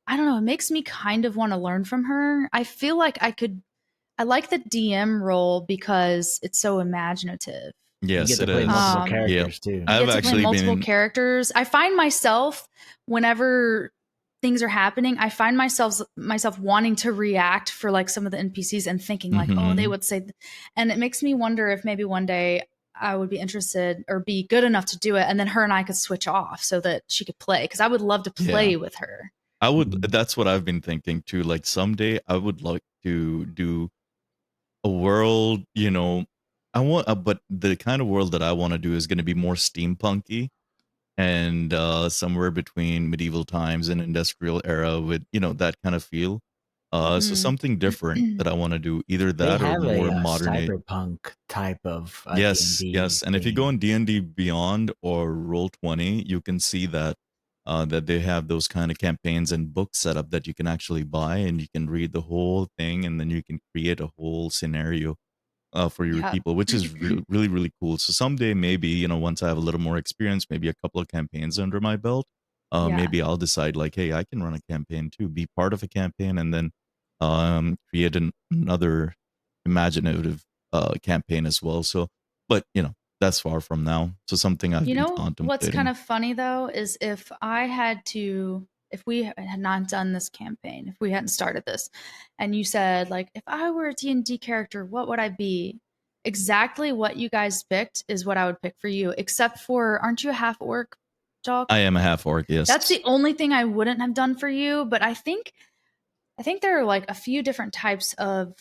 [SPEAKER 2] I don't know, it makes me kind of want to learn from her. I feel like I like the DM role because it's so imaginative.
[SPEAKER 3] You
[SPEAKER 1] Yes,
[SPEAKER 3] get to
[SPEAKER 1] it
[SPEAKER 3] play
[SPEAKER 1] is.
[SPEAKER 3] multiple
[SPEAKER 2] Um,
[SPEAKER 3] characters too.
[SPEAKER 2] You
[SPEAKER 1] I've
[SPEAKER 2] get to play
[SPEAKER 1] actually
[SPEAKER 2] multiple
[SPEAKER 1] been.
[SPEAKER 2] characters. I find myself, whenever things are happening, I find myself wanting to react for like some of the NPCs and thinking like, oh, they
[SPEAKER 1] Mhm.
[SPEAKER 2] would say, and it makes me wonder if maybe one day I would be interested or be good enough to do it, and then her and I could switch off so that she could play, because I would love to play
[SPEAKER 1] Yeah.
[SPEAKER 2] with her.
[SPEAKER 1] I would.
[SPEAKER 3] Mhm.
[SPEAKER 1] That's what I've been thinking too. Like someday, I would like to do a world. I want, but the kind of world that I want to do is going to be more steampunky and somewhere between medieval times and industrial era, with that kind of feel. So
[SPEAKER 2] Mm.
[SPEAKER 1] something different that I want to do, either
[SPEAKER 3] They
[SPEAKER 1] that or
[SPEAKER 3] have
[SPEAKER 1] more
[SPEAKER 3] a
[SPEAKER 1] modern age.
[SPEAKER 3] cyberpunk type of
[SPEAKER 1] Yes,
[SPEAKER 3] D&D
[SPEAKER 1] yes. And if you go
[SPEAKER 3] theme.
[SPEAKER 1] on D&D Beyond or Roll20, you can see that that they have those kind of campaigns and books set up that you can actually buy, and you can read the whole thing, and then you can create a whole scenario for your
[SPEAKER 2] Yeah.
[SPEAKER 1] people, which is really, really cool. So someday, maybe, once I have a little more experience, maybe a couple of campaigns under my belt,
[SPEAKER 2] Yeah.
[SPEAKER 1] maybe I'll decide like, hey, I can run a campaign too, be part of a campaign, and then create another imaginative campaign as well. So, but that's far from now. So something I've
[SPEAKER 2] You
[SPEAKER 1] been
[SPEAKER 2] know what's kind
[SPEAKER 1] contemplating.
[SPEAKER 2] of funny though is if we had not done this campaign, if we hadn't started this, and you said like, if I were a D&D character, what would I be? Exactly what you guys picked is what I would pick for you, except for, aren't you a half orc, Jalk?
[SPEAKER 1] I am a half orc, yes.
[SPEAKER 2] That's the only thing I wouldn't have done for you, but I think there are like a few different types of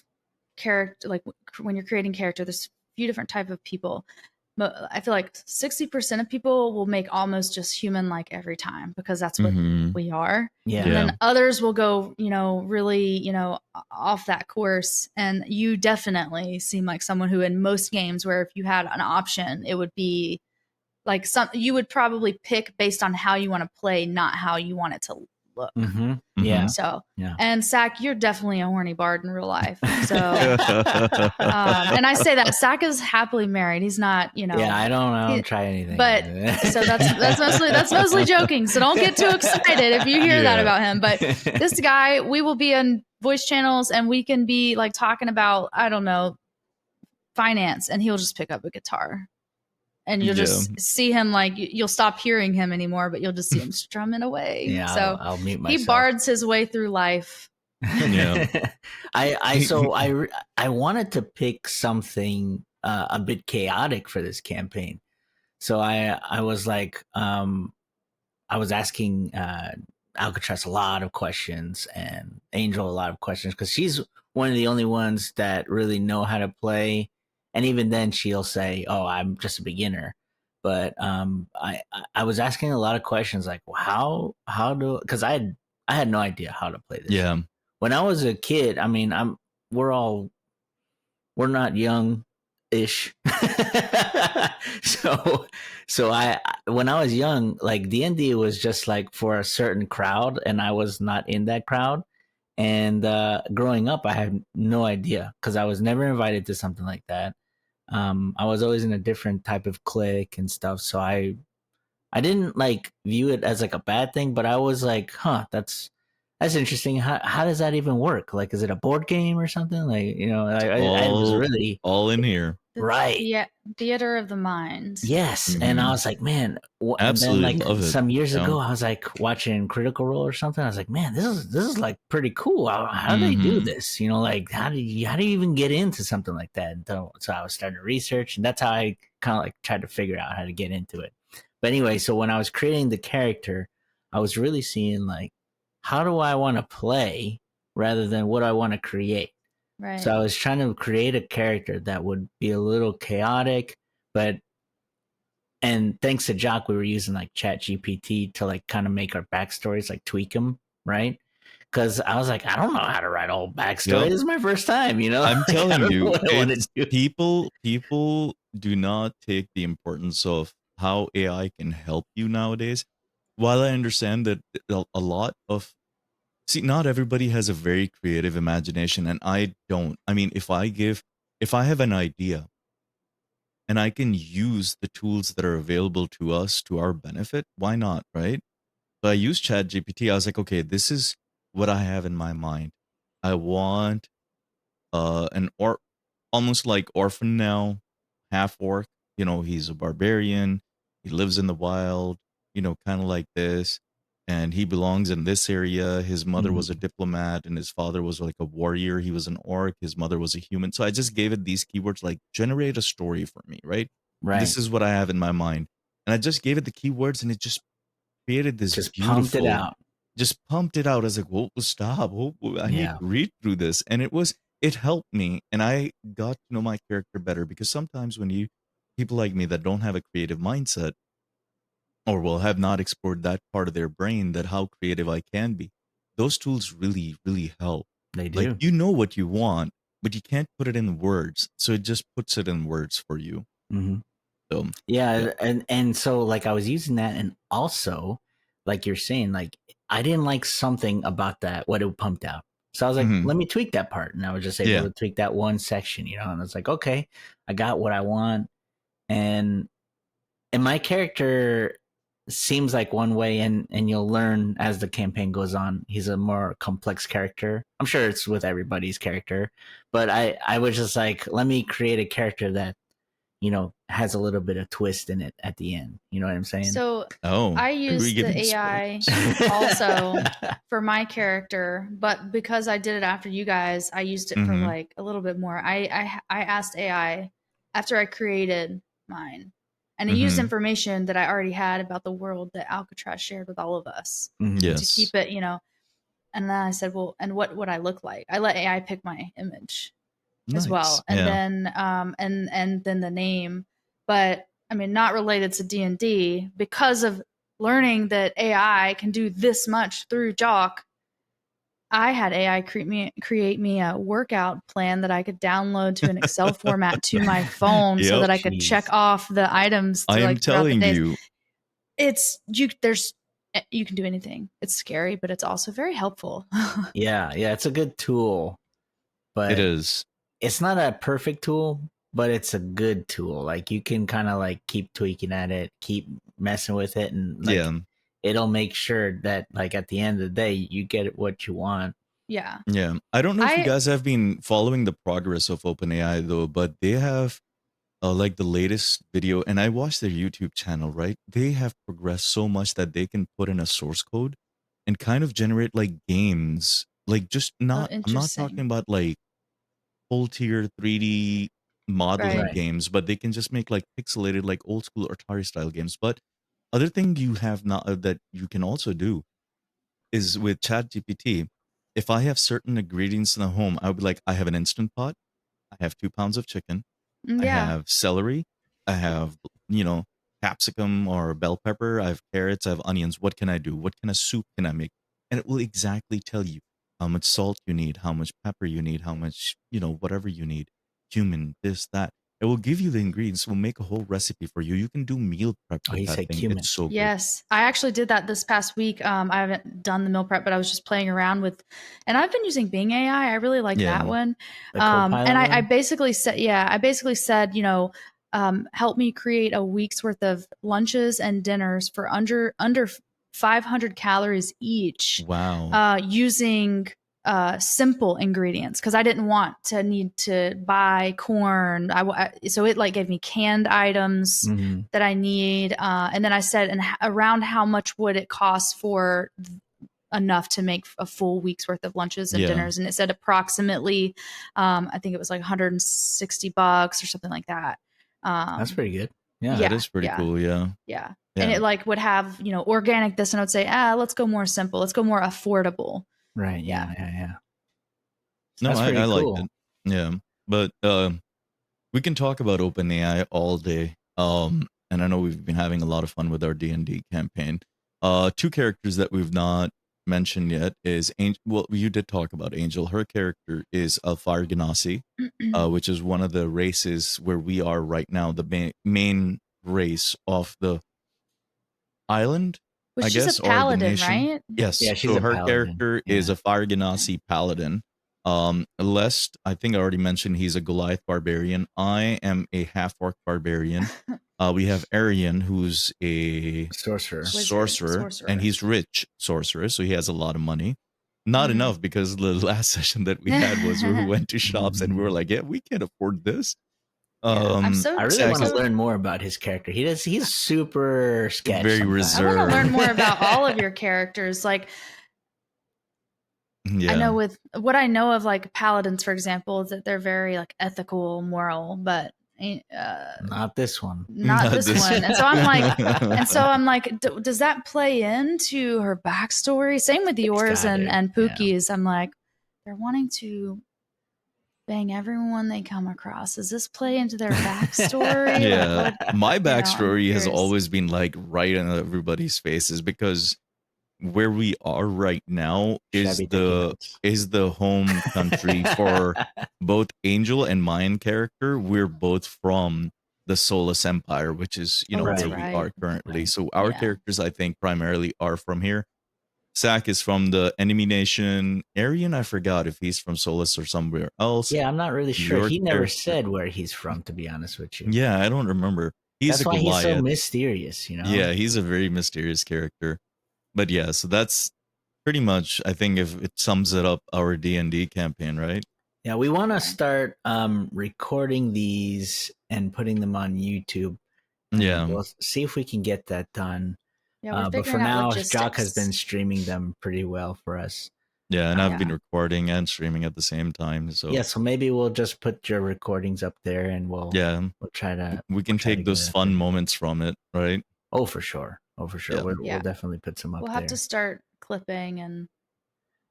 [SPEAKER 2] character. Like when you're creating character, there's a few different type of people. But I feel like 60% of people will make almost just human like every time, because that's what we are.
[SPEAKER 3] Yeah.
[SPEAKER 2] And then others will go, really, off that course. And you definitely seem like someone who, in most games where if you had an option, it would be like you would probably pick based on how you want to play, not how you want it to look.
[SPEAKER 3] Yeah.
[SPEAKER 2] So,
[SPEAKER 3] Yeah.
[SPEAKER 2] and Sack, you're definitely a horny bard in real life. So, and I say that Sack is happily married. He's not,
[SPEAKER 3] Yeah, I don't try anything.
[SPEAKER 2] But so that's mostly joking. So don't get too excited if you hear that about him. But this guy, we will be in voice channels and we can be like talking about, I don't know, finance, and he'll just pick up a guitar. And you'll just see him, like, you'll stop hearing him anymore, but you'll just see him strumming away.
[SPEAKER 3] Yeah,
[SPEAKER 2] so
[SPEAKER 3] I'll mute myself.
[SPEAKER 2] He bards his way through life.
[SPEAKER 1] Yeah.
[SPEAKER 3] I wanted to pick something a bit chaotic for this campaign. So I was like, I was asking Alcatraz a lot of questions and Angel a lot of questions, because she's one of the only ones that really know how to play. And even then she'll say, oh, I'm just a beginner. But I was asking a lot of questions like, how do, because I had no idea how to play this.
[SPEAKER 1] Yeah.
[SPEAKER 3] When I was a kid, I mean, we're not young. ish. so I when I was young, like D&D was just like for a certain crowd, and I was not in that crowd. And growing up, I had no idea because I was never invited to something like that. I was always in a different type of clique and stuff, so I didn't like view it as like a bad thing, but I was like, huh, that's interesting. How does that even work? Like, is it a board game or something? Like, I was really
[SPEAKER 1] all in here.
[SPEAKER 3] right.
[SPEAKER 2] Yeah, theater of the mind.
[SPEAKER 3] Yes, and I was like, man, and then
[SPEAKER 1] Absolutely
[SPEAKER 3] like
[SPEAKER 1] love it.
[SPEAKER 3] some years
[SPEAKER 1] Yeah.
[SPEAKER 3] ago, I was like watching Critical Role or something. I was like, man, this is like pretty cool. How do they do this? Like how do you even get into something like that? And so I was starting to research, and that's how I kind of like tried to figure out how to get into it. But anyway, so when I was creating the character, I was really seeing like, how do I want to play rather than what I want to create.
[SPEAKER 2] Right.
[SPEAKER 3] So I was trying to create a character that would be a little chaotic, and thanks to Jalk, we were using like Chat GPT to like kind of make our backstories, like tweak them, right? Because I was like, I don't know how to write a whole backstory.
[SPEAKER 1] Yep.
[SPEAKER 3] This is my first time,
[SPEAKER 1] I'm
[SPEAKER 3] Like, I
[SPEAKER 1] telling
[SPEAKER 3] don't know
[SPEAKER 1] you,
[SPEAKER 3] what I want to do.
[SPEAKER 1] people do not take the importance of how AI can help you nowadays. While I understand that a lot of not everybody has a very creative imagination, and I don't. I mean, if I have an idea and I can use the tools that are available to us to our benefit, why not, right? So I used Chat GPT. I was like, okay, this is what I have in my mind. I want an almost like orphan now, half orc. He's a barbarian. He lives in the wild. Kind of like this, and he belongs in this area. His mother was a diplomat, and his father was like a warrior. He was an orc. His mother was a human. So I just gave it these keywords like generate a story for me, right?
[SPEAKER 3] Right.
[SPEAKER 1] This is what I have in my mind, and I just gave it the keywords, and it just created this
[SPEAKER 3] Just
[SPEAKER 1] beautiful,
[SPEAKER 3] pumped it out.
[SPEAKER 1] just pumped it out. I was like, "Whoa, stop! I need to read through this," and it helped me, and I got to know my character better because sometimes when people like me that don't have a creative mindset or will have not explored that part of their brain that how creative I can be, those tools really, really help.
[SPEAKER 3] They
[SPEAKER 1] Like
[SPEAKER 3] do.
[SPEAKER 1] you know what you want, but you can't put it in words, so it just puts it in words for you.
[SPEAKER 3] Mm-hmm.
[SPEAKER 1] So
[SPEAKER 3] yeah, and so like I was using that, and also like you're saying, like I didn't like something about that what it pumped out. So I was like, let me tweak that part, and I was just able to tweak that one section, and it's like, okay, I got what I want, and my character seems like one way, and you'll learn as the campaign goes on. He's a more complex character. I'm sure it's with everybody's character, but I was just like, let me create a character that has a little bit of twist in it at the end. You know what I'm saying?
[SPEAKER 2] So I used the AI also for my character, but because I did it after you guys, I used it for like a little bit more. I asked AI after I created mine, and it used information that I already had about the world that Alcatraz shared with all of us to keep it, And then I said, well, and what would I look like? I let AI pick my image as well, and then and then the name, but I mean not related to D&D, because of learning that AI can do this much through Jalk. I had AI create me a workout plan that I could download to an Excel format to my phone so that I could check off the items.
[SPEAKER 1] I am telling you,
[SPEAKER 2] you can do anything. It's scary, but it's also very helpful.
[SPEAKER 3] yeah, it's a good tool, but
[SPEAKER 1] it is.
[SPEAKER 3] It's not a perfect tool, but it's a good tool. Like you can kind of like keep tweaking at it, keep messing with it, and like it'll make sure that like at the end of the day you get what you want.
[SPEAKER 2] Yeah.
[SPEAKER 1] I don't know if you guys have been following the progress of OpenAI though, but they have like the latest video, and I watched their YouTube channel, right? They have progressed so much that they can put in a source code and kind of generate like games, like just not, I'm not talking about like full tier 3D modeling games, but they can just make like pixelated, like old school Atari style games. But other thing you have not that you can also do is with Chat GPT. If I have certain ingredients in the home, I would be like, I have an instant pot, I have 2 pounds of chicken, I have celery, I have capsicum or bell pepper, I have carrots, I have onions. What can I do? What kind of soup can I make? And it will exactly tell you how much salt you need, how much pepper you need, how much, whatever you need, cumin, this, that. It It will give you the ingredients. We'll make a whole recipe for you. You can do meal prep with
[SPEAKER 3] he
[SPEAKER 1] that
[SPEAKER 3] said
[SPEAKER 1] thing.
[SPEAKER 3] cumin.
[SPEAKER 1] It's so good.
[SPEAKER 2] Yes, I actually did that this past week. I haven't done the meal prep, but I was just playing around with, and I've been using Bing AI. I really like that one.
[SPEAKER 3] The Copilot
[SPEAKER 2] And I
[SPEAKER 3] one?
[SPEAKER 2] basically said, help me create a week's worth of lunches and dinners for under 500 calories each.
[SPEAKER 1] Wow.
[SPEAKER 2] Using simple ingredients, because I didn't want to need to buy corn. So it like gave me canned items that I need, and then I said, and around how much would it cost for enough to make a full week's worth of lunches and dinners, and it said approximately, I think it was like $160 or something like that.
[SPEAKER 3] That's pretty good. Yeah,
[SPEAKER 1] that is pretty cool. Yeah.
[SPEAKER 2] And it like would have organic this, and I would say, let's go more simple, let's go more affordable.
[SPEAKER 3] Right. Yeah.
[SPEAKER 1] No,
[SPEAKER 3] That's pretty
[SPEAKER 1] I like
[SPEAKER 3] cool.
[SPEAKER 1] it. Yeah, but we can talk about OpenAI all day. And I know we've been having a lot of fun with our D&D campaign. Two characters that we've not mentioned yet is Angel. Well, you did talk about Angel. Her character is a Fire Ganassi, which is one of the races where we are right now, the main race of the island,
[SPEAKER 2] Which
[SPEAKER 1] I
[SPEAKER 2] she's
[SPEAKER 1] guess,
[SPEAKER 2] a paladin,
[SPEAKER 1] or the nation.
[SPEAKER 2] right?
[SPEAKER 1] Yes.
[SPEAKER 3] Yeah, she's
[SPEAKER 1] so
[SPEAKER 3] a
[SPEAKER 1] her
[SPEAKER 3] paladin.
[SPEAKER 1] character is a Fire Ganassi paladin. Lest, I think I already mentioned he's a Goliath barbarian. I am a half-orc barbarian. We have Arian, who's a sorcerer, and he's rich sorcerer, so he has a lot of money. Not enough, because the last session that we had was we went to shops and we were like, yeah, we can't afford this.
[SPEAKER 3] I really want to learn more about his character. He's super sketchy.
[SPEAKER 1] Very reserved.
[SPEAKER 2] I want to learn more about all of your characters. Like, I know with what I know of like paladins, for example, is that they're very like ethical, moral, but
[SPEAKER 3] not this one.
[SPEAKER 2] Not this one. And so I'm like, does that play into her backstory? Same with yours and Pookie's. I'm like, they're wanting to bang everyone they come across. Does this play into their backstory?
[SPEAKER 1] Yeah. My backstory has always been like right in everybody's faces, because where we are right now is the home country for both Angel and Mayan character. We're both from the Solus Empire, which is where we are currently. So our characters, I think, primarily are from here. Zach is from the enemy nation. Arian, I forgot if he's from Solus or somewhere else.
[SPEAKER 3] Yeah, I'm not really sure. He never said where he's from, to be honest with you.
[SPEAKER 1] Yeah, I don't remember.
[SPEAKER 3] That's why he's so mysterious,
[SPEAKER 1] Yeah, he's a very mysterious character. But yeah, so that's pretty much, I think, if it sums it up, our D&D campaign, right?
[SPEAKER 3] Yeah, we want to start recording these and putting them on YouTube.
[SPEAKER 1] Yeah.
[SPEAKER 3] We'll see if we can get that done.
[SPEAKER 2] Yeah,
[SPEAKER 3] but for now, Jalk has been streaming them pretty well for us.
[SPEAKER 1] Yeah, and I've been recording and streaming at the same time. So
[SPEAKER 3] yeah, so maybe we'll just put your recordings up there, and we'll try to.
[SPEAKER 1] We can take those fun moments from it, right?
[SPEAKER 3] Oh, for sure. Yeah. We'll definitely put some up there.
[SPEAKER 2] We'll have to start clipping and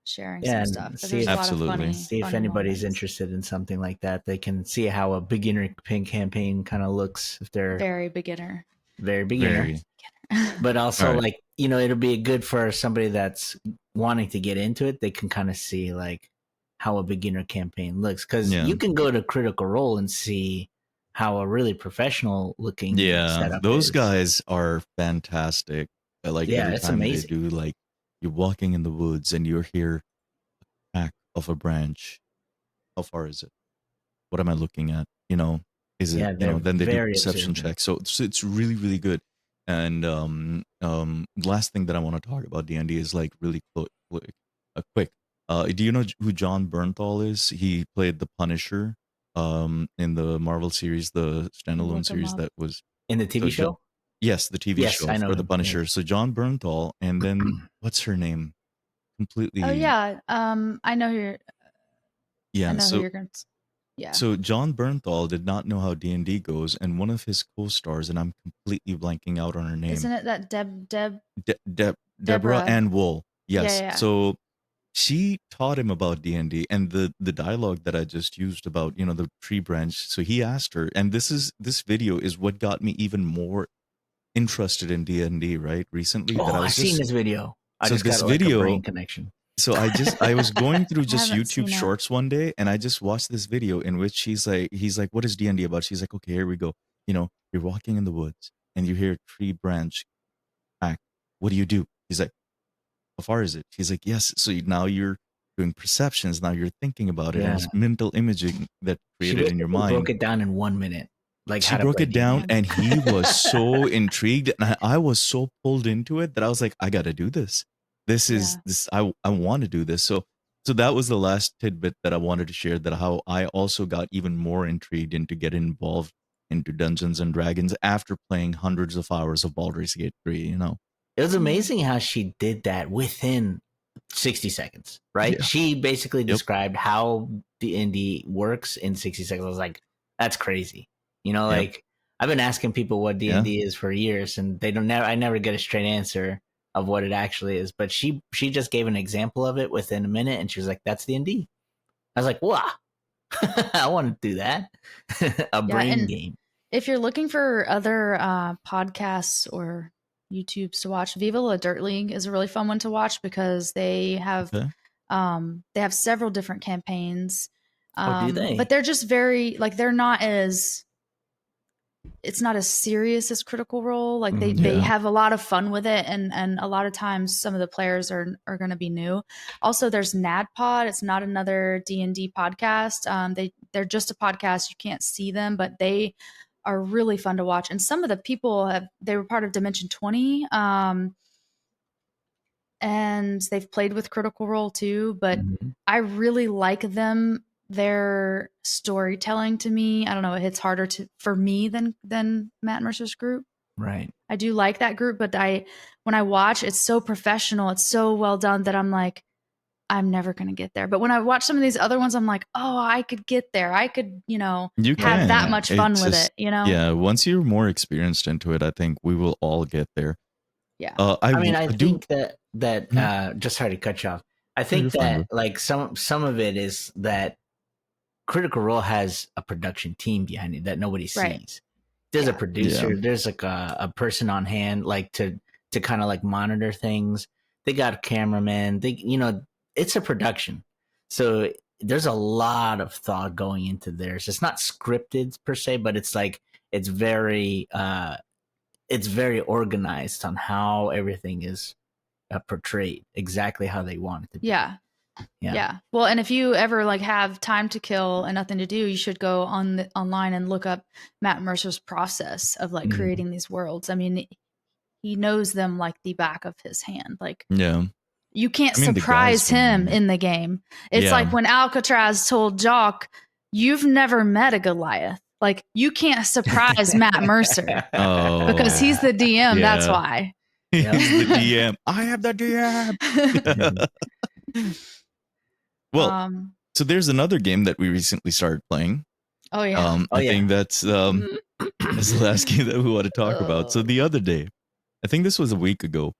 [SPEAKER 2] sharing some stuff.
[SPEAKER 3] See, see if anybody's interested in something like that. They can see how a beginner campaign kind of looks if they're
[SPEAKER 2] very beginner.
[SPEAKER 3] But also, like, it'll be good for somebody that's wanting to get into it. They can kind of see like how a beginner campaign looks, because you can go to Critical Role and see how a really professional looking setup
[SPEAKER 1] those
[SPEAKER 3] is.
[SPEAKER 1] guys are fantastic. Like every time they do, like, you're walking in the woods and you hear a crack of a branch. How far is it? What am I looking at? Is it? Then they do perception checks. So it's really, really good. And last thing that I want to talk about D&D is like really quick. Do you know who John Bernthal is? He played the Punisher in the Marvel series, the standalone series that was
[SPEAKER 3] in the TV show.
[SPEAKER 1] Yes, the TV show for the Punisher. Yeah. So John Bernthal, and then what's her name? Completely.
[SPEAKER 2] Oh yeah, I know you're.
[SPEAKER 1] Yeah,
[SPEAKER 2] I know who you're going to. Yeah.
[SPEAKER 1] So John Bernthal did not know how D&D goes, and one of his co-stars, and I'm completely blanking out on her name.
[SPEAKER 2] Isn't it that
[SPEAKER 1] Deborah Ann Wool? Yes.
[SPEAKER 2] Yeah.
[SPEAKER 1] So she taught him about D&D, and the dialogue that I just used about the tree branch. So he asked her, and this video is what got me even more interested in D&D. Right, recently.
[SPEAKER 3] I've seen this video. I just
[SPEAKER 1] this
[SPEAKER 3] got
[SPEAKER 1] video,
[SPEAKER 3] a brain connection.
[SPEAKER 1] So I was going through just
[SPEAKER 2] haven't
[SPEAKER 1] YouTube
[SPEAKER 2] seen it.
[SPEAKER 1] Shorts one day, and I just watched this video in which he's like, "What is D&D about?" She's like, "Okay, here we go. You're walking in the woods, and you hear a tree branch crack. What do?" He's like, "How far is it?" She's like, "Yes." So now you're doing perceptions. Now you're thinking about it, and
[SPEAKER 3] Yeah.
[SPEAKER 1] it's mental imaging that
[SPEAKER 3] She
[SPEAKER 1] created in your mind.
[SPEAKER 3] broke it down in 1 minute. Like
[SPEAKER 1] She
[SPEAKER 3] how to
[SPEAKER 1] broke
[SPEAKER 3] play
[SPEAKER 1] it down,
[SPEAKER 3] D&D.
[SPEAKER 1] and he was so intrigued, and I was so pulled into it that I was like, I got to do this. This is
[SPEAKER 2] Yeah.
[SPEAKER 1] this. I want to do this. So that was the last tidbit that I wanted to share. That how I also got even more intrigued into getting involved into Dungeons and Dragons after playing hundreds of hours of Baldur's Gate 3.
[SPEAKER 3] It was amazing how she did that within 60 seconds, right?
[SPEAKER 1] Yeah.
[SPEAKER 3] She basically
[SPEAKER 1] Yep.
[SPEAKER 3] described how D&D works in 60 seconds. I was like, that's crazy.
[SPEAKER 1] Yep.
[SPEAKER 3] Like I've been asking people what D&D is for years, and I never get a straight answer of what it actually is. But she just gave an example of it within a minute, and she was like, that's D&D. I was like, wow, I want to do that. A brain
[SPEAKER 2] and
[SPEAKER 3] game.
[SPEAKER 2] If you're looking for other podcasts or YouTubes to watch, Viva La Dirt League is a really fun one to watch because they have several different campaigns.
[SPEAKER 3] Do they?
[SPEAKER 2] But they're just very they're not as it's not as serious as Critical Role. Like they have a lot of fun with it, and a lot of times some of the players are going to be new. Also, there's NADPod. It's not another D&D podcast. They're just a podcast. You can't see them, but they are really fun to watch. And some of the people they were part of Dimension 20, and they've played with Critical Role too. But I really like them. Their storytelling to me, I don't know, it hits harder for me than Matt Mercer's group.
[SPEAKER 3] Right.
[SPEAKER 2] I do like that group, but when I watch, it's so professional, it's so well done that I'm like, I'm never going to get there. But when I watch some of these other ones, I'm like, oh, I could get there. I could, have that much fun with it,
[SPEAKER 1] Yeah, once you're more experienced into it, I think we will all get there.
[SPEAKER 2] Yeah.
[SPEAKER 3] I think that just sorry to cut you off. I think that like some of it is that Critical Role has a production team behind it that nobody sees.
[SPEAKER 2] Right.
[SPEAKER 3] There's a producer. There's like a person on hand, like to kind of like monitor things. They got a cameraman. It's a production, so there's a lot of thought going into theirs. It's not scripted per se, but it's like it's very organized on how everything is portrayed exactly how they want it to be.
[SPEAKER 2] Yeah. Well, and if you ever have time to kill and nothing to do, you should go online and look up Matt Mercer's process of creating these worlds. I mean, he knows them like the back of his hand. You can't surprise him in the game. It's like when Alcatraz told Jalk, "You've never met a Goliath. You can't surprise Matt Mercer because he's the DM. That's why."
[SPEAKER 1] He's the DM. I am the DM. Well, so there's another game that we recently started playing.
[SPEAKER 2] Oh yeah.
[SPEAKER 1] I think that's the last game that we want to talk about. So the other day, I think this was a week ago,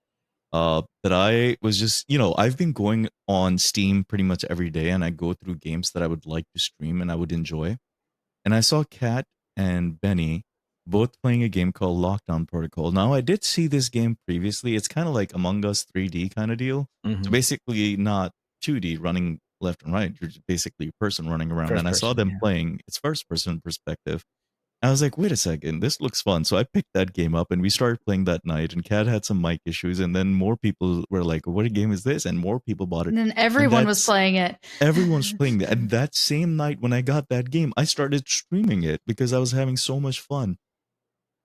[SPEAKER 1] that I was just, I've been going on Steam pretty much every day, and I go through games that I would like to stream and I would enjoy. And I saw Kat and Benny both playing a game called Lockdown Protocol. Now, I did see this game previously. It's kind of like Among Us 3D kind of deal. So basically not 2D running left and right. You're just basically a person running around. I saw them playing. It's first person perspective. I was like, wait a second, this looks fun. So I picked that game up and we started playing that night. And Kat had some mic issues. And then more people were like, what game is this? And more people bought it.
[SPEAKER 2] And then everyone was playing it.
[SPEAKER 1] Everyone was playing it. And that same night when I got that game, I started streaming it because I was having so much fun.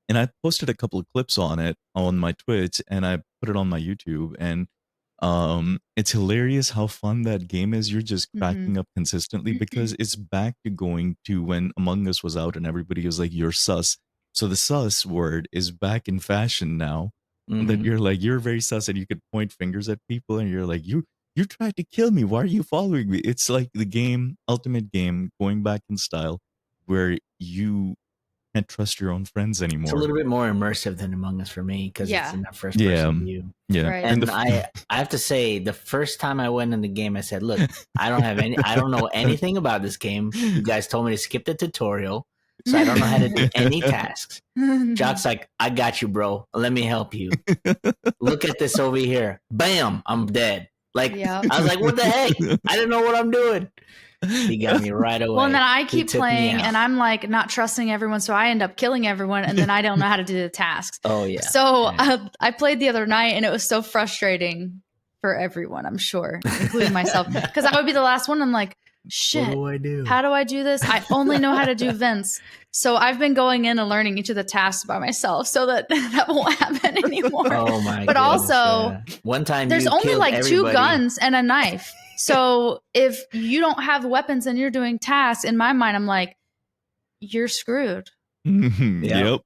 [SPEAKER 1] And I posted a couple of clips on it on my Twitch and I put it on my YouTube. And it's hilarious how fun that game is. You're just cracking up consistently because it's back to going to when Among Us was out and everybody was like, you're sus. So the sus word is back in fashion now. That you're like, you're very sus, and you could point fingers at people and you're like, you tried to kill me. Why are you following me? It's like the game, ultimate game, going back in style where you can't trust your own friends anymore.
[SPEAKER 3] It's a little bit more immersive than Among Us for me because it's in that first person view.
[SPEAKER 1] Yeah.
[SPEAKER 2] Right.
[SPEAKER 3] And I have to say, the first time I went in the game, I said, look, I don't know anything about this game. You guys told me to skip the tutorial, so I don't know how to do any tasks. Jock's like, I got you, bro. Let me help you. Look at this over here. Bam, I'm dead. Like,
[SPEAKER 2] Yeah.
[SPEAKER 3] I was like, what the heck? I didn't know what I'm doing. He got me right away.
[SPEAKER 2] Well, and then I
[SPEAKER 3] He
[SPEAKER 2] keep
[SPEAKER 3] took me
[SPEAKER 2] playing,
[SPEAKER 3] out.
[SPEAKER 2] and I'm like not trusting everyone, so I end up killing everyone, and then I don't know how to do the tasks.
[SPEAKER 3] Oh yeah.
[SPEAKER 2] So
[SPEAKER 3] Yeah.
[SPEAKER 2] I played the other night, and it was so frustrating for everyone, I'm sure, including myself, because I would be the last one. I'm like, shit,
[SPEAKER 3] What do I do?
[SPEAKER 2] how do I do this? I only know how to do vents. So I've been going in and learning each of the tasks by myself so that that won't happen anymore.
[SPEAKER 3] Oh my
[SPEAKER 2] But
[SPEAKER 3] goodness,
[SPEAKER 2] also,
[SPEAKER 3] yeah. One time
[SPEAKER 2] there's
[SPEAKER 3] you
[SPEAKER 2] only
[SPEAKER 3] killed
[SPEAKER 2] like
[SPEAKER 3] everybody.
[SPEAKER 2] 2 guns and a knife. So if you don't have weapons and you're doing tasks, in my mind, I'm like, you're screwed.
[SPEAKER 1] Yep.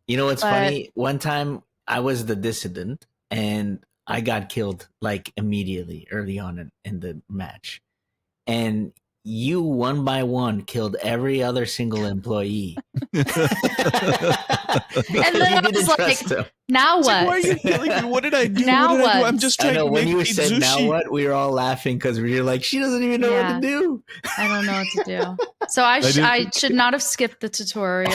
[SPEAKER 3] You know what's
[SPEAKER 2] But-
[SPEAKER 3] funny? One time I was the dissident and I got killed like immediately early on in the match. And you one by one killed every other single employee.
[SPEAKER 2] And then I was like, now
[SPEAKER 1] It's like, why are
[SPEAKER 2] what?
[SPEAKER 1] you killing me? What did I do?
[SPEAKER 2] Now
[SPEAKER 1] what did I do?
[SPEAKER 2] what?
[SPEAKER 1] I'm just
[SPEAKER 3] I
[SPEAKER 1] trying
[SPEAKER 3] know
[SPEAKER 1] to
[SPEAKER 3] when
[SPEAKER 1] make
[SPEAKER 3] you said now
[SPEAKER 1] sushi.
[SPEAKER 3] what, we were all laughing because we were like, she doesn't even know what
[SPEAKER 2] Yeah.
[SPEAKER 3] to do.
[SPEAKER 2] I don't know what to do. So I
[SPEAKER 1] didn't-
[SPEAKER 2] should not have skipped the tutorial.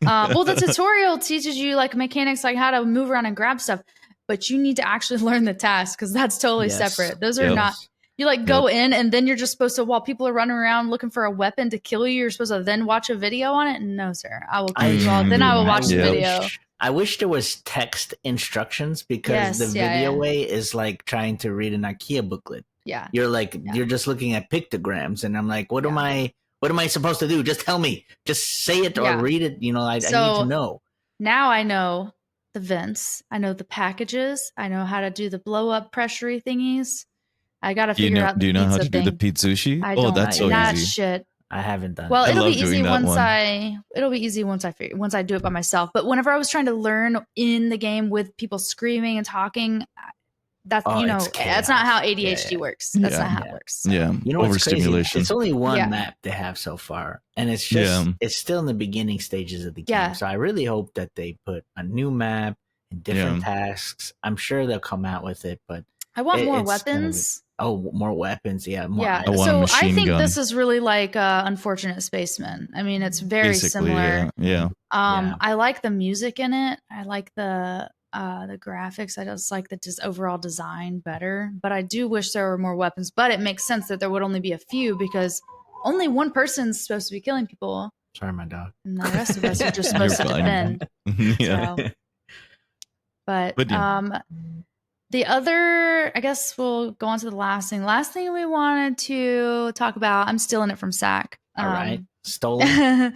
[SPEAKER 2] Well, the tutorial teaches you like mechanics, like how to move around and grab stuff, but you need to actually learn the task because that's totally
[SPEAKER 3] Yes.
[SPEAKER 2] separate. Those are
[SPEAKER 1] Yep.
[SPEAKER 2] not. You like go in and then you're just supposed to, while people are running around looking for a weapon to kill you, you're supposed to then watch a video on it. No, sir. I will kill you all. Then I will watch the
[SPEAKER 1] Yeah.
[SPEAKER 2] video.
[SPEAKER 3] I wish there was text instructions because
[SPEAKER 2] Yes,
[SPEAKER 3] the
[SPEAKER 2] yeah,
[SPEAKER 3] video
[SPEAKER 2] yeah.
[SPEAKER 3] way is like trying to read an IKEA booklet.
[SPEAKER 2] Yeah.
[SPEAKER 3] You're like you're just looking at pictograms, and I'm like, what am I supposed to do? Just tell me. Just say it or
[SPEAKER 2] Yeah.
[SPEAKER 3] read it. You know, I need
[SPEAKER 2] So-
[SPEAKER 3] to know.
[SPEAKER 2] Now I know the vents. I know the packages. I know how to do the blow up pressury thingies. I got to
[SPEAKER 1] Do you
[SPEAKER 2] figure
[SPEAKER 1] know?
[SPEAKER 2] out the
[SPEAKER 1] Do you know how
[SPEAKER 2] pizza
[SPEAKER 1] to do the
[SPEAKER 2] thing.
[SPEAKER 1] pizzushi?
[SPEAKER 2] I
[SPEAKER 1] Oh,
[SPEAKER 2] don't.
[SPEAKER 1] that's so
[SPEAKER 2] that
[SPEAKER 1] easy.
[SPEAKER 2] shit.
[SPEAKER 3] I haven't done.
[SPEAKER 2] Well,
[SPEAKER 3] that.
[SPEAKER 2] it'll
[SPEAKER 1] love
[SPEAKER 2] be
[SPEAKER 1] doing
[SPEAKER 2] easy
[SPEAKER 1] that
[SPEAKER 2] once
[SPEAKER 1] one.
[SPEAKER 2] it'll be easy once I do it by myself. But whenever I was trying to learn in the game with people screaming and talking, that's
[SPEAKER 3] Oh,
[SPEAKER 2] that's
[SPEAKER 3] it's
[SPEAKER 2] not how
[SPEAKER 3] chaos.
[SPEAKER 2] ADHD
[SPEAKER 3] Yeah.
[SPEAKER 2] works. That's
[SPEAKER 1] Yeah.
[SPEAKER 2] not how it
[SPEAKER 3] Yeah.
[SPEAKER 2] works.
[SPEAKER 1] Yeah,
[SPEAKER 3] You know what's crazy?
[SPEAKER 1] overstimulation.
[SPEAKER 3] It's only one
[SPEAKER 2] Yeah.
[SPEAKER 3] map they have so far, and it's just
[SPEAKER 1] Yeah.
[SPEAKER 3] it's still in the beginning stages of the game.
[SPEAKER 2] Yeah.
[SPEAKER 3] So I really hope that they put a new map and different tasks. I'm sure they'll come out with it, but
[SPEAKER 2] I want more
[SPEAKER 3] it's gonna be-
[SPEAKER 2] weapons.
[SPEAKER 3] more weapons, yeah, more
[SPEAKER 2] Yeah.
[SPEAKER 1] I want a
[SPEAKER 2] So I
[SPEAKER 1] machine
[SPEAKER 2] think
[SPEAKER 1] gun.
[SPEAKER 2] this is really like Unfortunate Spaceman. I mean, it's very
[SPEAKER 1] Basically,
[SPEAKER 2] similar.
[SPEAKER 1] yeah.
[SPEAKER 3] Yeah.
[SPEAKER 2] I like the music in it. I like the graphics. I just like the overall design better. But I do wish there were more weapons. But it makes sense that there would only be a few because only one person's supposed to be killing people,
[SPEAKER 3] Sorry, my dog.
[SPEAKER 2] and the rest of us are just
[SPEAKER 1] You're
[SPEAKER 2] supposed to
[SPEAKER 1] fine.
[SPEAKER 2] defend.
[SPEAKER 1] Yeah.
[SPEAKER 2] So. But
[SPEAKER 1] yeah.
[SPEAKER 2] the other, I guess we'll go on to the last thing. Last thing we wanted to talk about. I'm stealing it from Sack.
[SPEAKER 3] All right, stolen.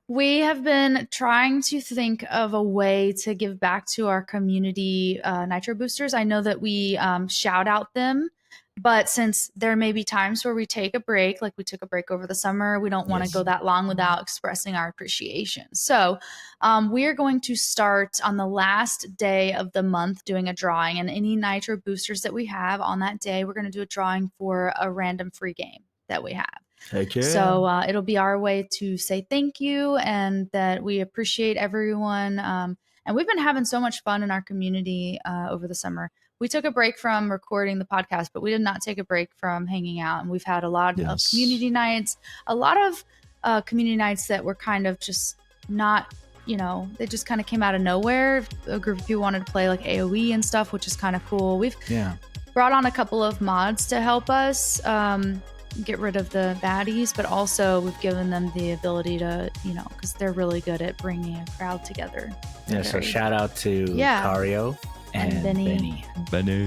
[SPEAKER 2] we have been trying to think of a way to give back to our community nitro boosters. I know that we shout out them, but since there may be times where we take a break, like we took a break over the summer, we don't want to
[SPEAKER 3] Yes.
[SPEAKER 2] go that long without expressing our appreciation. So we are going to start on the last day of the month doing a drawing, and any nitro boosters that we have on that day, we're going to do a drawing for a random free game that we have.
[SPEAKER 3] Heck yeah.
[SPEAKER 2] So it'll be our way to say thank you and that we appreciate everyone. And we've been having so much fun in our community over the summer. We took a break from recording the podcast, but we did not take a break from hanging out. And we've had a lot of community nights, a lot of community nights that were kind of just not, they just kind of came out of nowhere. A group of people wanted to play like AoE and stuff, which is kind of cool. We've brought on a couple of mods to help us get rid of the baddies, but also we've given them the ability to, because they're really good at bringing a crowd together.
[SPEAKER 3] Yeah, so shout out to Cario and Benny.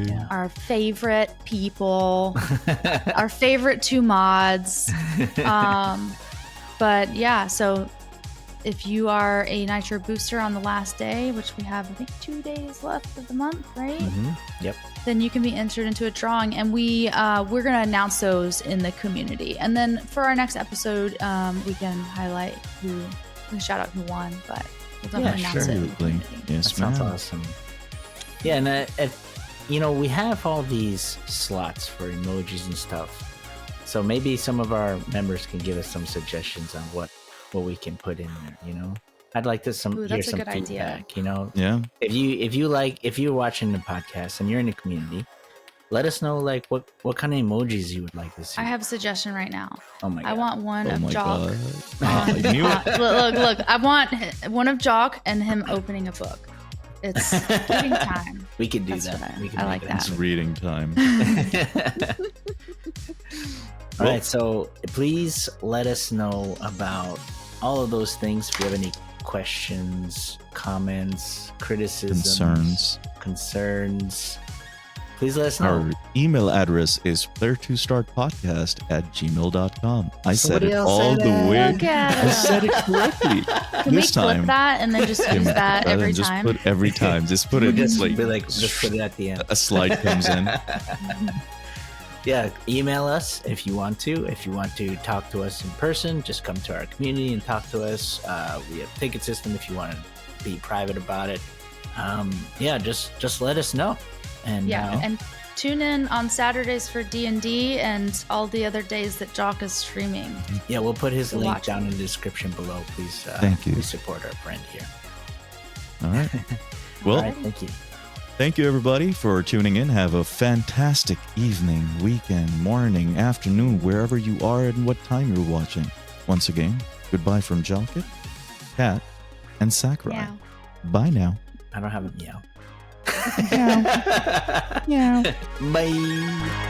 [SPEAKER 1] Yeah.
[SPEAKER 2] Our favorite people, our favorite 2 mods. But yeah, so if you are a nitro booster on the last day, which we have, I think, 2 days left of the month, right?
[SPEAKER 3] Yep.
[SPEAKER 2] Then you can be entered into a drawing, and we're going to announce those in the community. And then for our next episode, we can highlight we can shout out who won, but we'll definitely announce it in the community.
[SPEAKER 1] Yes,
[SPEAKER 3] That sounds awesome. Yeah, and we have all these slots for emojis and stuff. So maybe some of our members can give us some suggestions on what we can put in there, I'd like to hear
[SPEAKER 2] that's a
[SPEAKER 3] some
[SPEAKER 2] good idea.
[SPEAKER 3] feedback,
[SPEAKER 1] Yeah.
[SPEAKER 3] If you're watching the podcast and you're in the community, let us know like what kind of emojis you would like to see.
[SPEAKER 2] I have a suggestion right now.
[SPEAKER 3] Oh my god.
[SPEAKER 2] I want one
[SPEAKER 1] Oh
[SPEAKER 2] of
[SPEAKER 1] my
[SPEAKER 2] Jalk.
[SPEAKER 1] God. I knew it.
[SPEAKER 2] Look! I want one of Jalk and him opening a book. It's giving time.
[SPEAKER 3] We could do
[SPEAKER 2] That's
[SPEAKER 3] that.
[SPEAKER 2] what
[SPEAKER 3] We can
[SPEAKER 2] I
[SPEAKER 3] make
[SPEAKER 2] like
[SPEAKER 3] it
[SPEAKER 2] that.
[SPEAKER 1] It's reading time.
[SPEAKER 3] All right, so please let us know about all of those things. If you have any questions, comments, criticisms, concerns, please let us know.
[SPEAKER 1] Our email address is player2startpodcast@gmail.com. I said
[SPEAKER 3] Somebody
[SPEAKER 1] it
[SPEAKER 3] else
[SPEAKER 1] all
[SPEAKER 3] said
[SPEAKER 1] the
[SPEAKER 3] it.
[SPEAKER 1] way.
[SPEAKER 2] Look at
[SPEAKER 1] I said it
[SPEAKER 2] us.
[SPEAKER 1] correctly.
[SPEAKER 2] Can we
[SPEAKER 1] This
[SPEAKER 2] clip
[SPEAKER 1] time.
[SPEAKER 2] that and then just use that
[SPEAKER 1] And
[SPEAKER 2] every
[SPEAKER 1] then just
[SPEAKER 2] time?
[SPEAKER 1] put every time. Just put
[SPEAKER 3] We'll
[SPEAKER 1] it
[SPEAKER 3] just
[SPEAKER 1] like,
[SPEAKER 3] be like, just put it at the end.
[SPEAKER 1] a slide comes in.
[SPEAKER 3] Yeah, email us if you want to. If you want to talk to us in person, just come to our community and talk to us. We have a ticket system if you want to be private about it. Yeah, just let us know. And
[SPEAKER 2] Yeah, and tune in on Saturdays for D&D and all the other days that Jalk is streaming.
[SPEAKER 3] yeah, we'll put his
[SPEAKER 2] So
[SPEAKER 3] link
[SPEAKER 2] watch
[SPEAKER 3] down
[SPEAKER 2] it.
[SPEAKER 3] in the description below. Please,
[SPEAKER 1] Thank you.
[SPEAKER 3] Please support our friend here.
[SPEAKER 1] All right. Well,
[SPEAKER 3] All right, thank you.
[SPEAKER 1] thank you, everybody, for tuning in. Have a fantastic evening, weekend, morning, afternoon, wherever you are and what time you're watching. Once again, goodbye from Jalk, Kat, and Sakurai.
[SPEAKER 2] Yeah.
[SPEAKER 1] Bye now.
[SPEAKER 3] I don't have a meow.
[SPEAKER 2] Yeah.
[SPEAKER 3] Bye.